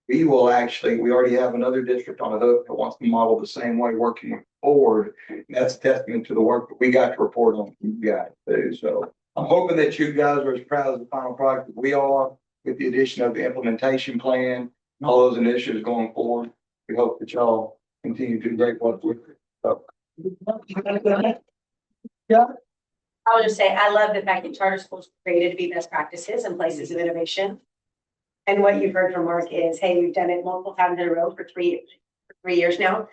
we already have another district on the hook that wants to model the same way working forward. And that's a testament to the work that we got to report on from you guys too. So I'm hoping that you guys are as proud of the final product that we are, with the addition of the implementation plan and all those initiatives going forward. We hope that y'all continue to do great work with it. So. Yeah. I'll just say, I love the fact that charter schools were created to be best practices and places of innovation. And what you've heard from Mark is, hey, we've done it multiple times in a row for 3 years now.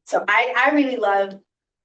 So I really love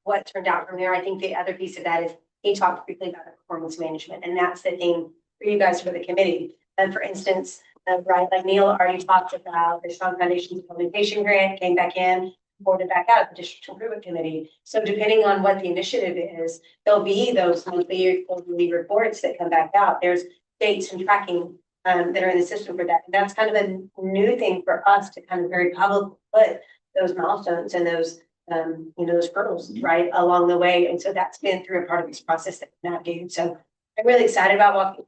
what turned out from there. I think the other piece of that is he talked briefly about the performance management, and that's the thing for you guys for the committee. And for instance, right, like Neil already talked about, the Strong Foundations Implementation Grant came back in, reported back out of the District Improvement Committee. So depending on what the initiative is, there'll be those monthly or quarterly reports that come back out. There's dates and tracking that are in the system for that. And that's kind of a new thing for us to kind of very publicly put those milestones and those those hurdles right along the way. And so that's been through a part of this process that we've navigated. So I'm really excited about walking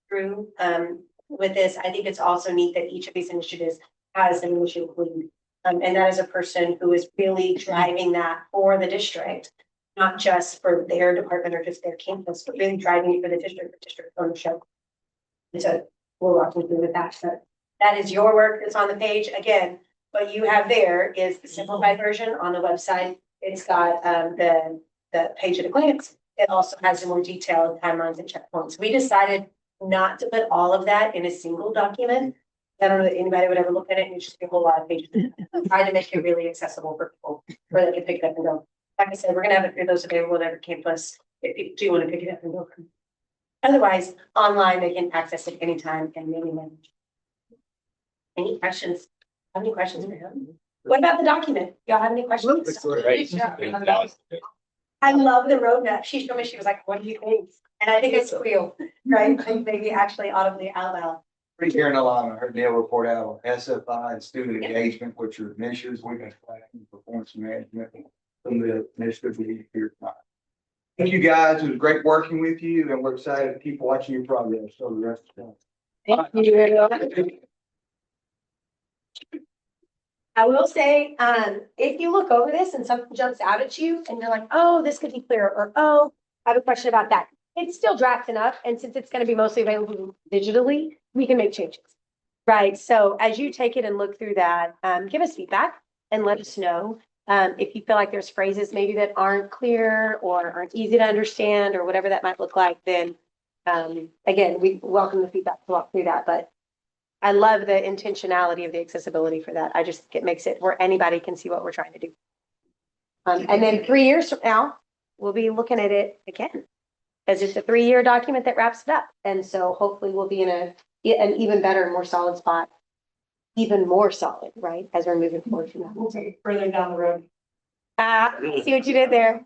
through with this. I think it's also neat that each of these initiatives has an initiative lead. And that is a person who is really driving that for the district, not just for their department or just their campus, but really driving it for the district ownership. And so we're walking through with that. So that is your work that's on the page. Again, what you have there is the simplified version on the website. It's got the page at a glance. It also has some more detailed timelines and checkpoints. We decided not to put all of that in a single document. I don't know that anybody would ever look at it and it's just a whole lot of pages. Try to make it really accessible for people where they can pick it up and go. Like I said, we're gonna have it for those available at every campus if people do want to pick it up and go. Otherwise, online, they can access it anytime and maybe manage. Any questions? Have any questions for him? What about the document? Y'all have any questions? Great. I love the roadmap. She showed me, she was like, what do you think? And I think it's real, right? Like maybe actually audibly out loud. Right here in Alana, I heard Neil report out on SFI and student engagement, which are initiatives we've been tracking, performance management, some of the initiatives we need here tonight. Thank you guys. It was great working with you, and we're excited to keep watching your progress over the rest of the time. Thank you. I will say, if you look over this and something jumps out at you and you're like, oh, this could be clearer, or oh, I have a question about that. It's still drafting up. And since it's going to be mostly available digitally, we can make changes. Right. So as you take it and look through that, give us feedback and let us know. If you feel like there's phrases maybe that aren't clear or aren't easy to understand or whatever that might look like, then again, we welcome the feedback to walk through that. But I love the intentionality of the accessibility for that. I just think it makes it where anybody can see what we're trying to do. And then 3 years from now, we'll be looking at it again, because it's a 3-year document that wraps it up. And so hopefully we'll be in an even better, more solid spot, even more solid, right? As we're moving forward from that. Further down the road. See what you did there.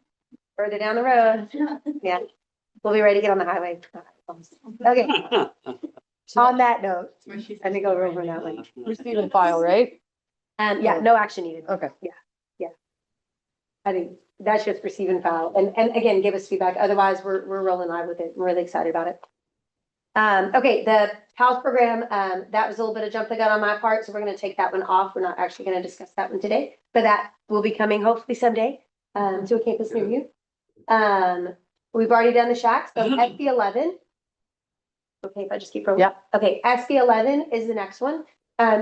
Further down the road. Yeah. We'll be ready to get on the highway. Okay. On that note, I think I'll go over that one. Receive and file, right? Yeah, no action needed. Okay. Yeah. I think that's just receive and file. And again, give us feedback. Otherwise, we're rolling live with it. I'm really excited about it. Okay, the PALS program, that was a little bit of jump the gun on my part, so we're going to take that one off. We're not actually going to discuss that one today, but that will be coming hopefully someday to a campus near you. We've already done the shacks, so SB 11. Okay, if I just keep rolling. Yeah. Okay, SB 11 is the next one.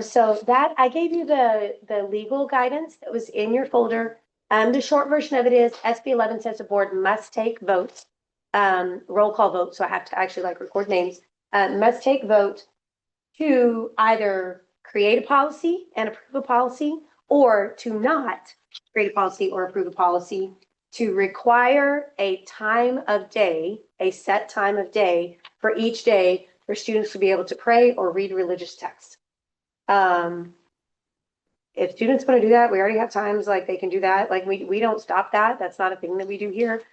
So that I gave you the legal guidance that was in your folder. The short version of it is SB 11 says the board must take votes, roll call vote. So I have to actually record names. Must take vote to either create a policy and approve a policy, or to not create a policy or approve a policy, to require a time of day, a set time of day for each day for students to be able to pray or read religious texts. If students want to do that, we already have times like they can do that. Like we don't stop that. That's not a thing that we do here.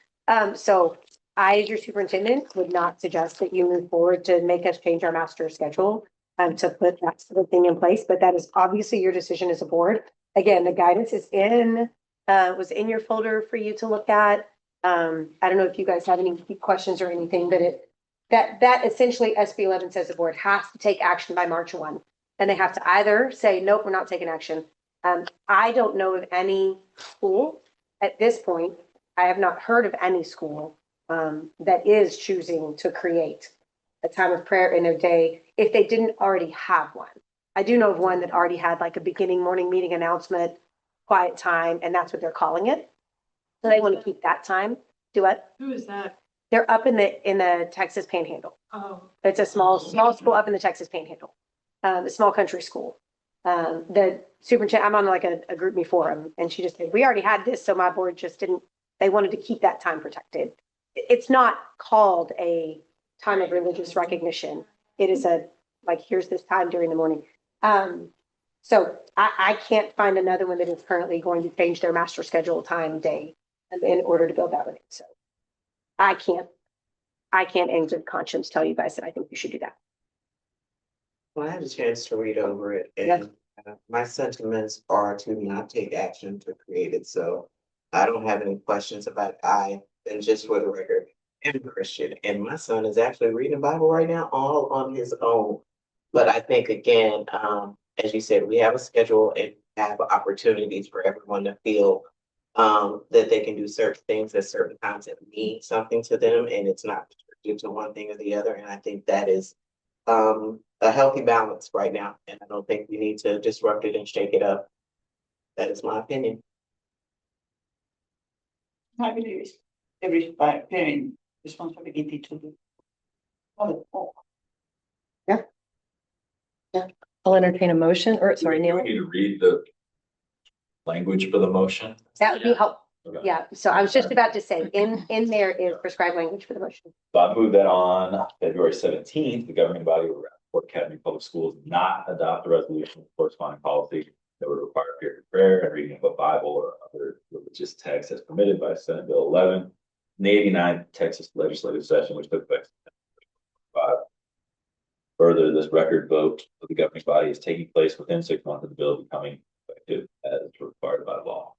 So I, as your superintendent, would not suggest that you move forward to make us change our master schedule to put that sort of thing in place, but that is obviously your decision as a board. Again, the guidance is was in your folder for you to look at. I don't know if you guys have any questions or anything, but that essentially SB 11 says the board has to take action by March 1. And they have to either say, nope, we're not taking action. I don't know of any school at this point. I have not heard of any school that is choosing to create a time of prayer in their day if they didn't already have one. I do know of one that already had like a beginning morning meeting announcement, quiet time, and that's what they're calling it. So they want to keep that time. Do what? Who is that? They're up in the Texas Panhandle. Oh. It's a small school up in the Texas Panhandle, a small country school. The superintendent, I'm on like a group me forum, and she just said, we already had this, so my board just didn't, they wanted to keep that time protected. It's not called a time of religious recognition. It is like, here's this time during the morning. So I can't find another one that is currently going to change their master schedule time day in order to build that one in. So I can't in good conscience tell you guys that I think you should do that. Well, I had a chance to read over it, Yes. and my sentiments are to not take action to create it. So I don't have any questions about it. And just for the record, am a Christian, and my son is actually reading the Bible right now, all on his own. But I think again, as you said, we have a schedule and have opportunities for everyone to feel that they can do certain things at certain times that mean something to them, and it's not restricted to one thing or the other. And I think that is a healthy balance right now, and I don't think we need to disrupt it and shake it up. That is my opinion. I believe every parent responsibility to do. I'll entertain a motion, or sorry, Do we Neil. need to read the language for the motion? That would be helpful. Okay. Yeah. So I was just about to say, in there is prescribed language for the motion. So I move that on February 17th, the governing body of Rapoport Academy Public Schools not adopt a resolution with corresponding policy that would require period prayer and reading of a Bible or other religious text as permitted by Senate Bill 11 in the 89th Texas legislative session, which took place in 2025. Further, this record vote of the governing body is taking place within 6 months of the bill becoming effective as required by law.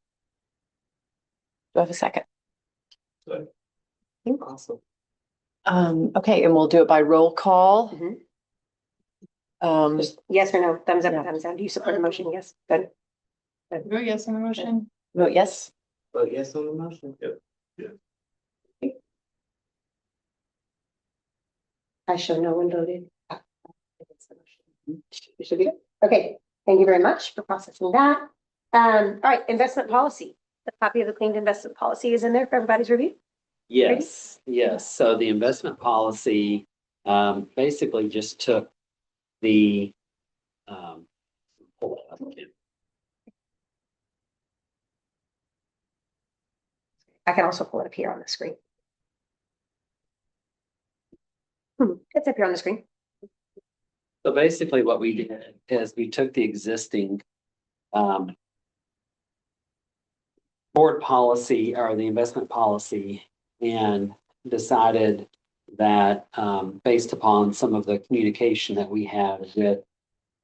Do I have a second? So Awesome. Okay, and we'll do it by roll call. Mhm. Just yes or no, thumbs up, thumbs down. Do you support the motion? Yes. Good. Vote yes on the motion. Vote yes. But yes on the motion. Yep. I show no one voted. It should be good. Okay, thank you very much for processing that. All right, investment policy. The copy of the cleaned investment policy is in there for everybody's review. Yes, yes. So the investment policy basically just took the pull it up again. I can also pull it up here on the screen. It's up here on the screen. So basically what we did is we took the existing board policy or the investment policy and decided that based upon some of the communication that we had with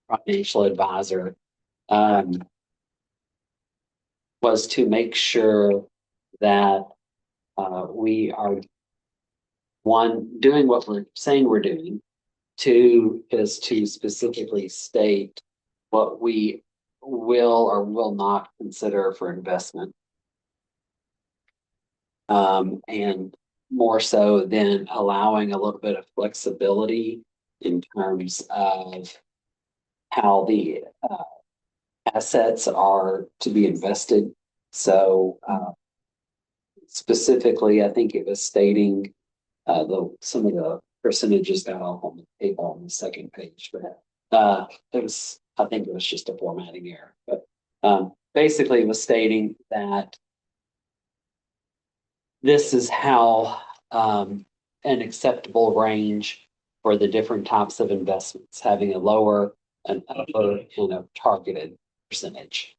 financial advisor was to make sure that we are one, doing what we're saying we're doing. Two is to specifically state what we will or will not consider for investment. And more so than allowing a little bit of flexibility in terms of how the assets are to be invested. So specifically, I think it was stating some of the percentages down on the table on the second page, but I think it was just a formatting error. But basically, it was stating that this is how an acceptable range for the different types of investments, having a lower, an upper, and a targeted percentage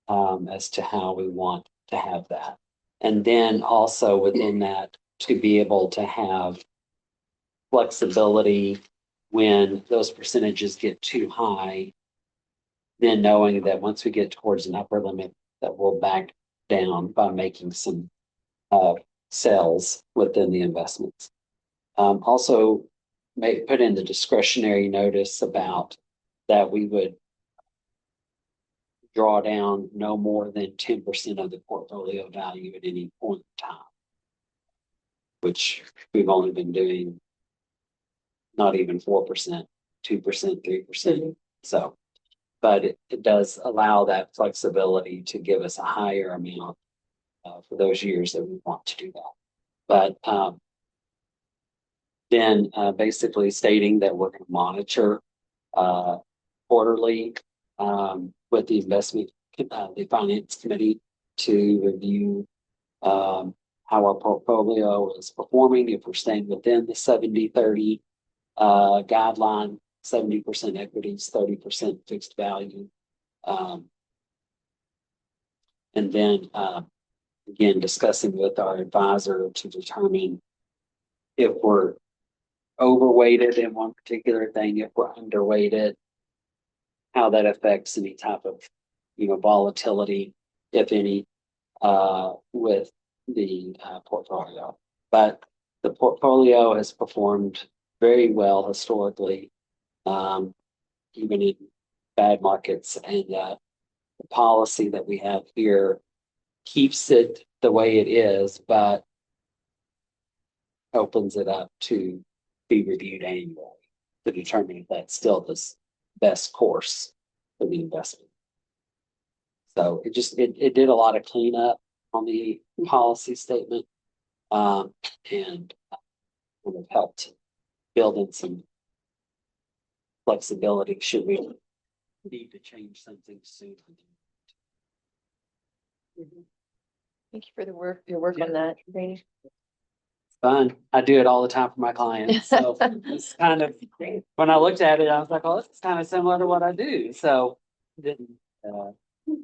as to how we want to have that. And then also within that, to be able to have flexibility when those percentages get too high, then knowing that once we get towards an upper limit, that we'll back down by making some sales within the investments. Also, put in the discretionary notice about that we would draw down no more than 10% of the portfolio value at any point in time, which we've only been doing not even 4%, 2%, 3%. So, but it does allow that flexibility to give us a higher amount for those years that we want to do that. But then basically stating that we're going to monitor quarterly with the investment, the finance committee to review how our portfolio is performing, if we're staying within the 70-30 guideline, 70% equities, 30% fixed value. And then again, discussing with our advisor to determine if we're overweighted in one particular thing, if we're underweighted, how that affects any type of, volatility, if any, with the portfolio. But the portfolio has performed very well historically, even in bad markets, and the policy that we have here keeps it the way it is, but opens it up to be reviewed annually to determine if that's still the best course for the investment. So it did a lot of cleanup on the policy statement, and would have helped build in some flexibility should we need to change something soon. Thank you for your work on that, Rainey. Fun. I do it all the time for my clients. So it's kind of, when I looked at it, I was like, oh, this is kind of similar to what I do. So didn't,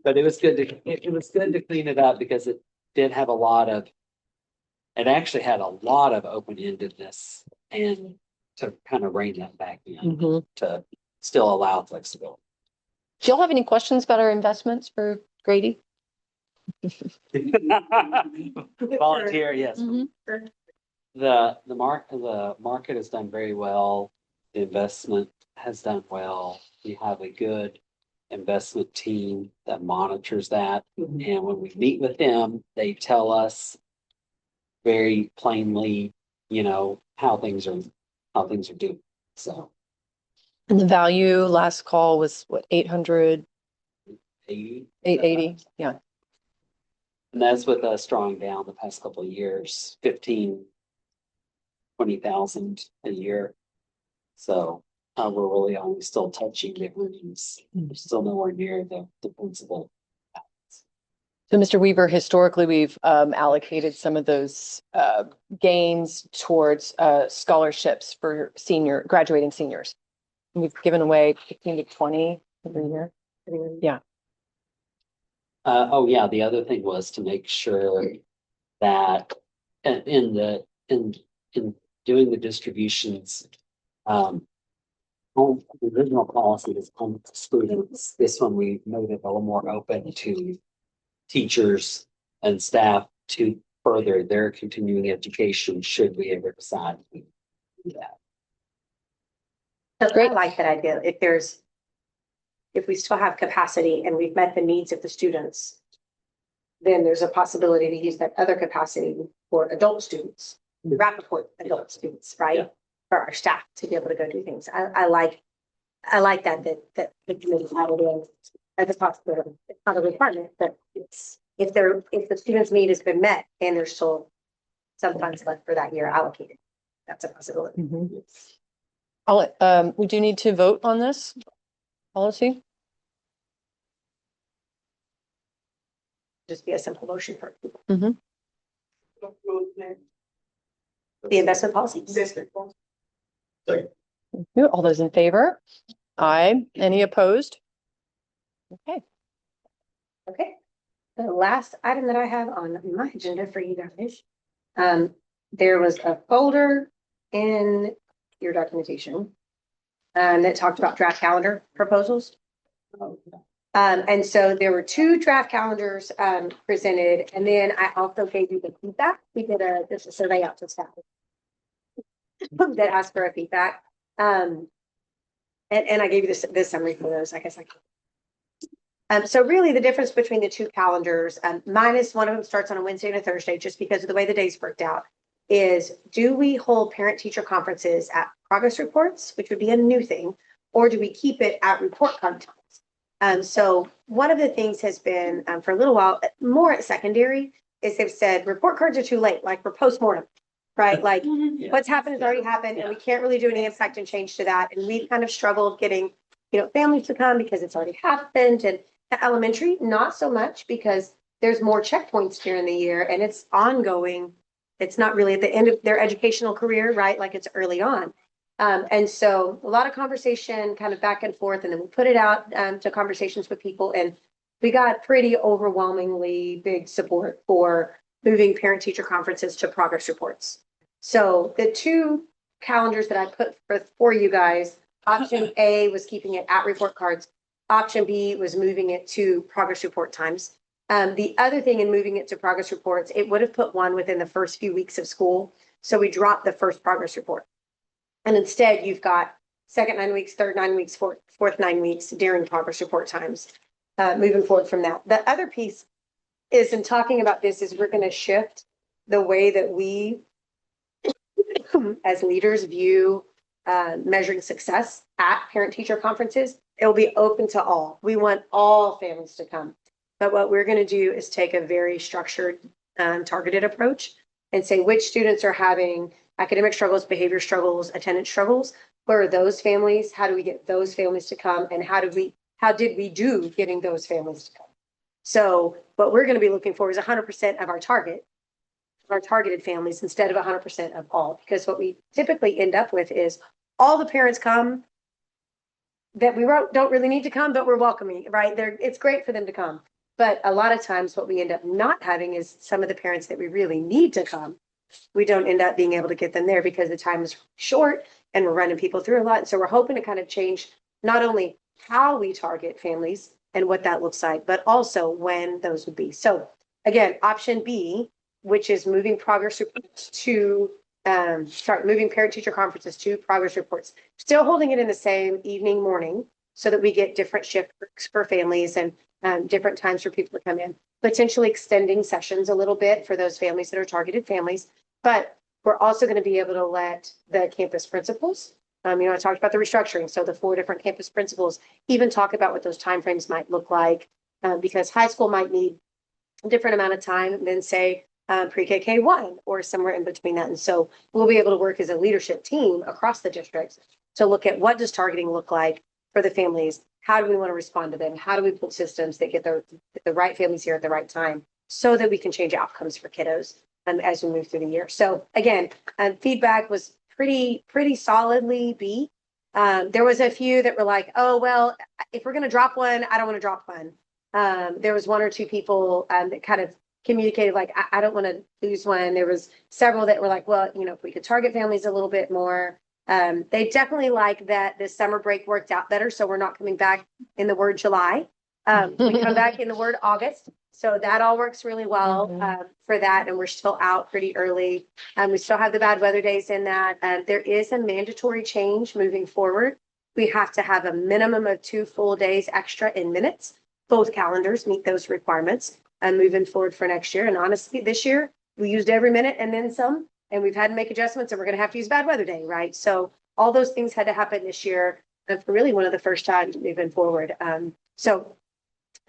but it was good to clean it up because it did have it actually had a lot of open-endedness, and to kind of rein that back in to still allow flexibility. Do y'all have any questions about our investments for Grady? Volunteer, yes. The market has done very well. The investment has done well. We have a good investment team that monitors that. And when we meet with them, they tell us very plainly, how things are doing. So. And the value last call was what, 800? 80. 880, yeah. And that's with us drawing down the past couple of years, 20,000 a year. So we're really only still touching the earnings. We're still nowhere near the principal. So Mr. Weaver, historically, we've allocated some of those gains towards scholarships for graduating seniors. We've given away 15 to 20 every year. Yeah. The other thing was to make sure that in doing the distributions, the original policy is home to students. This one we made it a little more open to teachers and staff to further their continuing education should we ever decide to do that. I like that idea. If we still have capacity and we've met the needs of the students, then there's a possibility to use that other capacity for adult students, Rapoport adult students, right? Yeah. For our staff to be able to go do things. I like that the committee added in as a possibility. It's not a requirement, but it's if the students' need has been met and there's still some funds left for that year allocated, that's a possibility. We do need to vote on this policy. Just be a simple motion for the investment policy. All those in favor? Aye. Any opposed? Okay. Okay. The last item that I have on my agenda for you guys, there was a folder in your documentation that talked about draft calendar proposals. And so there were 2 draft calendars presented, and then I also gave you the feedback. We did just a survey out to staff that asked for a feedback. And I gave you this summary for those, I guess I can. So really the difference between the 2 calendars, minus one of them starts on a Wednesday and a Thursday, just because of the way the days worked out, is do we hold parent-teacher conferences at progress reports, which would be a new thing, or do we keep it at report card times? So one of the things has been for a little while, more at secondary, is they've said report cards are too late, like we're postmortem, right? Like what's happened has already happened, and we can't really do any impact and change to that. And we've kind of struggled getting, families to come because it's already happened. And at elementary, not so much, because there's more checkpoints during the year and it's ongoing. It's not really at the end of their educational career, right? Like it's early on. And so a lot of conversation kind of back and forth, and then we put it out to conversations with people, and we got pretty overwhelmingly big support for moving parent-teacher conferences to progress reports. So the 2 calendars that I put for you guys, option A was keeping it at report cards. Option B was moving it to progress report times. The other thing in moving it to progress reports, it would have put one within the first few weeks of school. So we dropped the first progress report. And instead you've got second 9 weeks, third 9 weeks, fourth 9 weeks during progress report times, moving forward from that. The other piece is, in talking about this, is we're going to shift the way that we as leaders view measuring success at parent-teacher conferences. It will be open to all. We want all families to come. But what we're going to do is take a very structured, targeted approach and say which students are having academic struggles, behavior struggles, attendance struggles. Where are those families? How do we get those families to come? And how did we do getting those families to come? So what we're going to be looking for is 100% of our targeted families instead of 100% of all, because what we typically end up with is all the parents come that we don't really need to come, but we're welcoming, right? It's great for them to come. But a lot of times what we end up not having is some of the parents that we really need to come. We don't end up being able to get them there because the time is short and we're running people through a lot. And so we're hoping to kind of change not only how we target families and what that looks like, but also when those would be. So again, option B, which is moving progress reports to moving parent-teacher conferences to progress reports, still holding it in the same evening, morning, so that we get different shifts for families and different times for people to come in, potentially extending sessions a little bit for those families that are targeted families. But we're also going to be able to let the campus principals, I talked about the restructuring. So the 4 different campus principals even talk about what those timeframes might look like, because high school might need a different amount of time than, say, pre-K K1 or somewhere in between that. And so we'll be able to work as a leadership team across the districts to look at what does targeting look like for the families. How do we want to respond to them? How do we build systems that get the right families here at the right time so that we can change outcomes for kiddos as we move through the year? So again, feedback was pretty solidly B. There was a few that were like, oh, well, if we're going to drop one, I don't want to drop one. There was 1 or 2 people that kind of communicated like, I don't want to lose one. There was several that were like, well, if we could target families a little bit more. They definitely like that this summer break worked out better. So we're not coming back in the word July. We come back in the word August. So that all works really well for that. And we're still out pretty early. We still have the bad weather days in that. There is a mandatory change moving forward. We have to have a minimum of 2 full days extra in minutes. Both calendars meet those requirements moving forward for next year. And honestly, this year we used every minute and then some. And we've had to make adjustments, and we're going to have to use bad weather day, right? So all those things had to happen this year for really one of the first times moving forward. So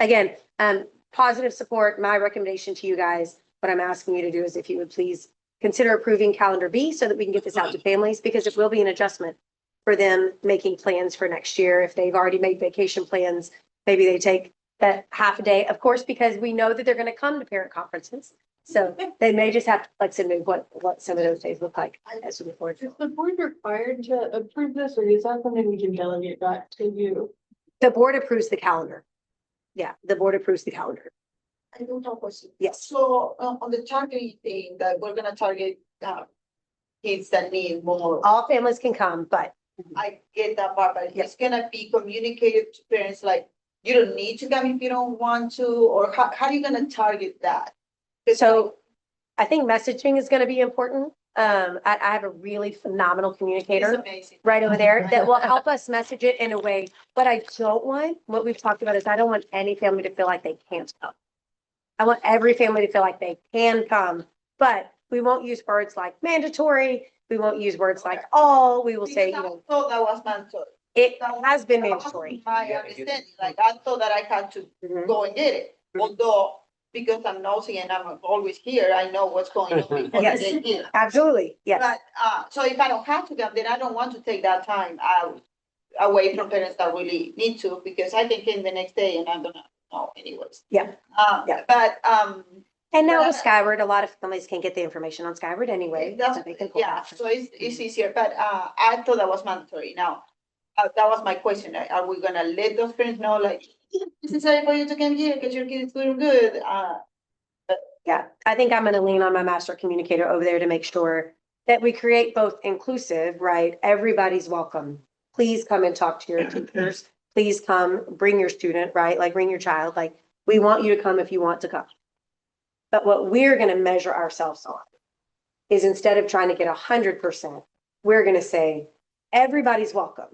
again, positive support. My recommendation to you guys, what I'm asking you to do is if you would please consider approving calendar B so that we can get this out to families, because it will be an adjustment for them making plans for next year. If they've already made vacation plans, maybe they take that half a day, of course, because we know that they're going to come to parent conferences. So they may just have to flex into what some of those days look like as we move forward. Is the board required to approve this, or is that something we can delegate back to you? The board approves the calendar. Yeah, the board approves the calendar. I don't have a question. Yes. So, on the targeting thing, that we're gonna target, kids that need more. All families can come, but I get that part, but it's gonna be communicated to parents, like, you don't need to come if you don't want to, or how are you gonna target that? so I think messaging is gonna be important. I have a really phenomenal It's communicator amazing. right over there that will help us message it in a way. What I don't want, what we've talked about is I don't want any family to feel like they can't come. I want every family to feel like they can come, but we won't use words like mandatory. We won't use words like all. We will say, Because I thought that was mandatory. it has been That was mandatory. My understanding, like, I thought that I had to Mhm. go and get it, although, because I'm nosy and I'm always here, I know what's going on before Yes. they get here. Absolutely, yes. But, so if I don't have to come, then I don't want to take that time out, away from parents that really need to, because I can come the next day and I'm gonna know anyways. Yeah. Yeah. But, And now with Skyward, a lot of families can get the information on Skyward anyway. that's, so they can pull yeah, that. so it's easier, but, I thought that was mandatory. Now, that was my question. Are we gonna let those parents know, like, it's necessary for you to come here because your kid is doing good? Yeah, I think I'm gonna lean on my master communicator over there to make sure that we create both inclusive, right? Everybody's welcome. Please come and talk to your teachers. Please come, bring your student, right? Like bring your child. Like we want you to come if you want to come. But what we're gonna measure ourselves on is instead of trying to get 100%, we're gonna say, everybody's welcome.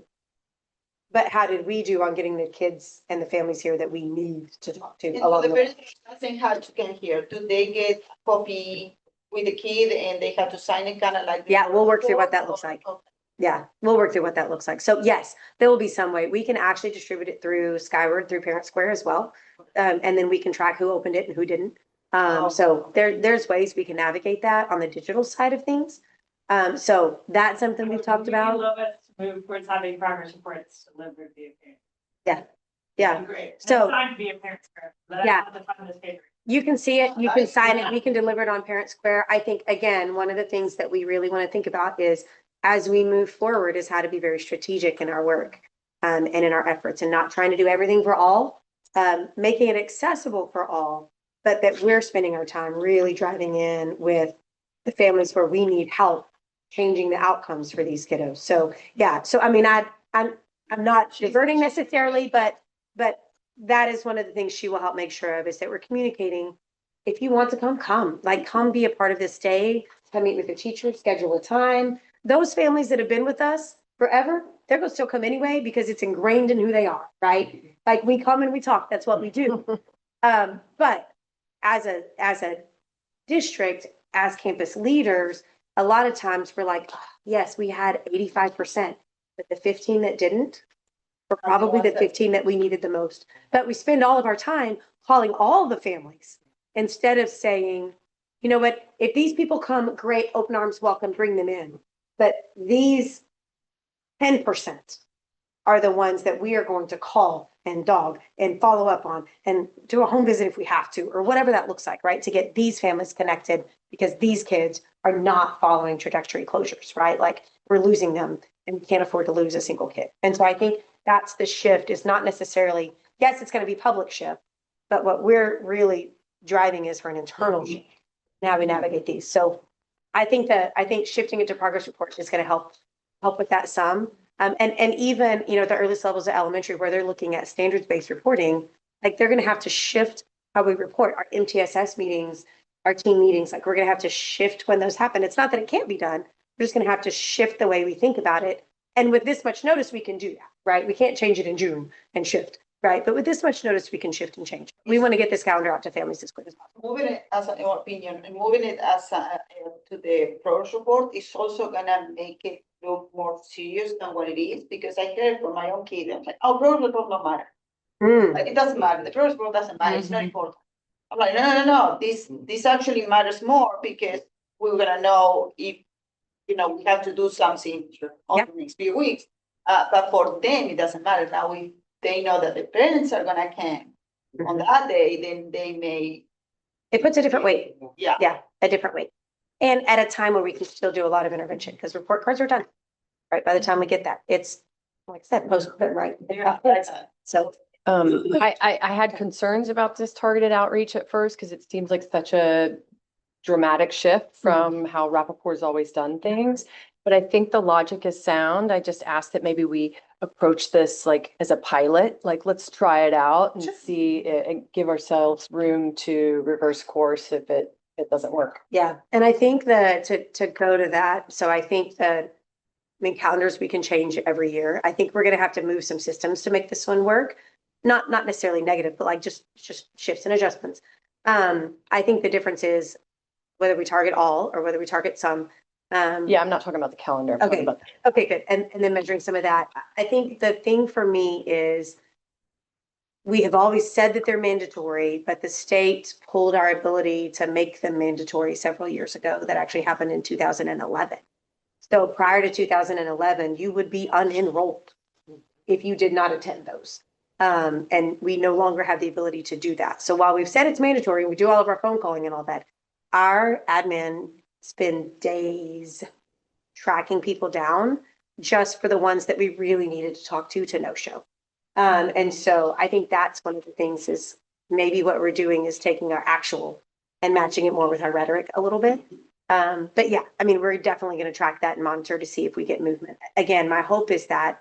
But how did we do on getting the kids and the families here that we need to talk to And along the the way? parents doesn't have to come here. Do they get a copy with the kid and they have to sign it kind of like? Yeah, we'll work through what that looks like. Okay. Yeah, we'll work through what that looks like. So yes, there will be some way. We can actually distribute it through Skyward, through Parent Square as well. And then we can track who opened it and who didn't. So there's ways we can navigate that on the digital side of things. So that's something we've talked Would you about. love us to move towards having progress reports delivered via parent? Yeah, Great. So- It's time to be a parent script, but I Yeah. have to find this paper. you can see it, you can sign it, we can deliver it on Parent Square. I think, again, one of the things that we really want to think about is as we move forward is how to be very strategic in our work and in our efforts and not trying to do everything for all, making it accessible for all, but that we're spending our time really driving in with the families where we need help changing the outcomes for these kiddos. So, yeah, so I mean, I'm not diverting necessarily, but that is one of the things she will help make sure of is that we're communicating. If you want to come, like come be a part of this day, come meet with your teacher, schedule a time. Those families that have been with us forever, they're gonna still come anyway because it's ingrained in who they are, right? Like we come and we talk, that's what we do. But as a district, as campus leaders, a lot of times we're like, "Oh, yes, we had 85%, but the 15 that didn't, were probably the 15 that we needed the most. But we spend all of our time calling all the families instead of saying, you know what, if these people come, great, open arms, welcome, bring them in. But these 10% are the ones that we are going to call and dog and follow up on and do a home visit if we have to, or whatever that looks like, right? To get these families connected because these kids are not following trajectory closures, right? Like we're losing them and we can't afford to lose a single kid. And so I think that's the shift is not necessarily, yes, it's going to be public shift, but what we're really driving is for an internal shift. Now we navigate these. So I think shifting it to progress reports is going to help with that some. And even, you know, the earliest levels of elementary where they're looking at standards-based reporting, like they're going to have to shift how we report our MTSS meetings, our team meetings, like we're going to have to shift when those happen. It's not that it can't be done. We're just going to have to shift the way we think about it. And with this much notice, we can do that, right? We can't change it in June and shift, right? But with this much notice, we can shift and change. We want to get this calendar out to families as quick as possible. Moving it as, in your opinion, and moving it as to the progress report is also gonna make it look more serious than what it is, because I heard from my own kid, I'm like, oh, progress report don't matter. Like, it doesn't matter, the progress report doesn't matter, it's not important. I'm like, no, this actually matters more because we're gonna know if, you know, we have to do something on the next few weeks. But for them, it doesn't matter. Now, if they know that the parents are gonna come on that day, then they may It puts a different weight. Yeah. Yeah, a different weight. And at a time where we can still do a lot of intervention, because report cards are done. Right, by the time we get that, it's, like I said, post, right? So, I had concerns about this targeted outreach at first because it seems like such a dramatic shift from how Rappaport's always done things. But I think the logic is sound. I just asked that maybe we approach this like as a pilot, like let's try it out and see and give ourselves room to reverse course if it doesn't work. yeah, and I think that to go to that, so I think that, I mean, calendars we can change every year. I think we're gonna have to move some systems to make this one work. Not necessarily negative, but like just shifts and adjustments. I think the difference is whether we target all or whether we target some. Yeah, I'm not talking about the calendar. I'm talking Okay. about Okay, good. And then measuring some of that. I think the thing for me is we have always said that they're mandatory, but the state pulled our ability to make them mandatory several years ago. That actually happened in 2011. So prior to 2011, you would be unenrolled if you did not attend those. And we no longer have the ability to do that. So while we've said it's mandatory, we do all of our phone calling and all that, our admin spend days tracking people down just for the ones that we really needed to talk to no show. And so I think that's one of the things is maybe what we're doing is taking our actual and matching it more with our rhetoric a little bit. But yeah, I mean, we're definitely going to track that and monitor to see if we get movement. Again, my hope is that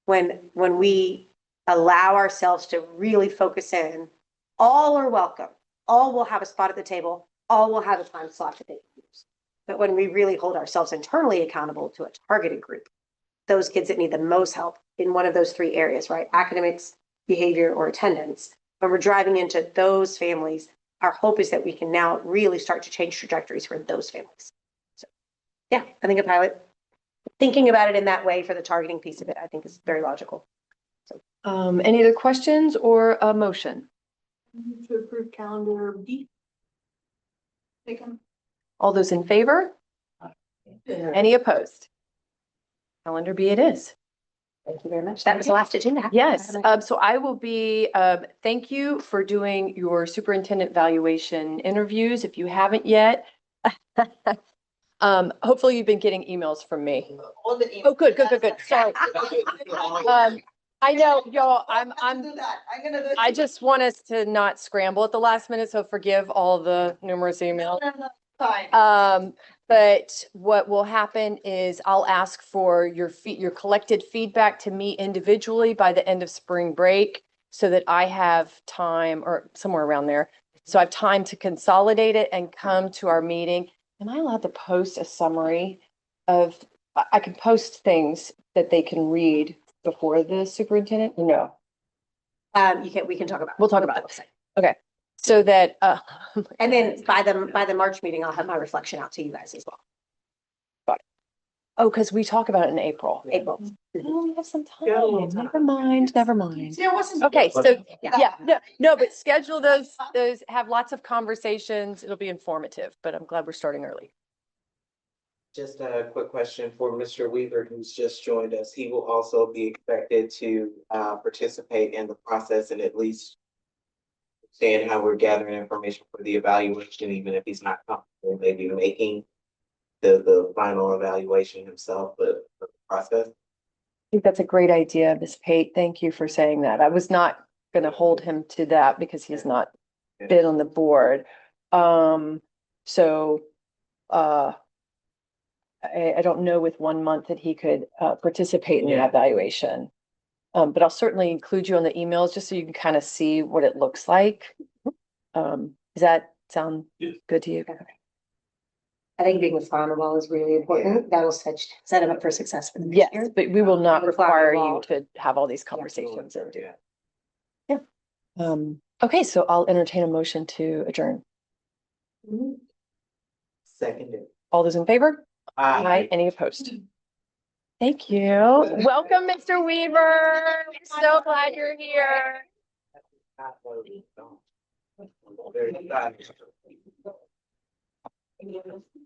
when we allow ourselves to really focus in, all are welcome. All will have a spot at the table. All will have a time slot that they can use. But when we really hold ourselves internally accountable to a targeted group, those kids that need the most help in one of those three areas, right? Academics, behavior, or attendance. When we're driving into those families, our hope is that we can now really start to change trajectories for those families. So yeah, I think a pilot, thinking about it in that way for the targeting piece of it, I think is very logical. So any other questions or a motion? To approve calendar B. All those in favor? Any opposed? Calendar B it is. thank you very much. That was the last agenda. Yes, so I will be, thank you for doing your superintendent evaluation interviews. If you haven't yet. Hopefully you've been getting emails from me. All the Oh, good. Sorry. I know, y'all, I'm gonna do that. I just want us to not scramble at the last minute, so forgive all the numerous emails. Fine. But what will happen is I'll ask for your collected feedback to me individually by the end of spring break so that I have time, or somewhere around there. So I have time to consolidate it and come to our meeting. Am I allowed to post a summary of, I can post things that they can read before the superintendent? No. We can talk about it. We'll talk about it. Okay. So that, And then by the March meeting, I'll have my reflection out to you guys as well. oh, because we talk about it in April. April. Oh, we have some time. Never mind. See, I wasn't. Okay, so, Yeah. no, but schedule those, have lots of conversations. It'll be informative, but I'm glad we're starting early. Just a quick question for Mr. Weaver, who's just joined us. He will also be expected to participate in the process and at least understand how we're gathering information for the evaluation, even if he's not comfortable maybe making the final evaluation himself, but the process. I think that's a great idea, Ms. Pate. Thank you for saying that. I was not going to hold him to that because he's not been on the board. I don't know with 1 month that he could participate in the evaluation. But I'll certainly include you on the emails just so you can kind of see what it looks like. Does that sound good to you? I think being responsible is really important. That'll set him up for success for the next Yes, year. but we will not require you involved. to have all these conversations and do it. Yeah. Okay, so I'll entertain a motion to adjourn. Seconded. All those in favor? Aye. Any opposed? Thank you. Welcome, Mr. Weaver. We're so glad you're here. Very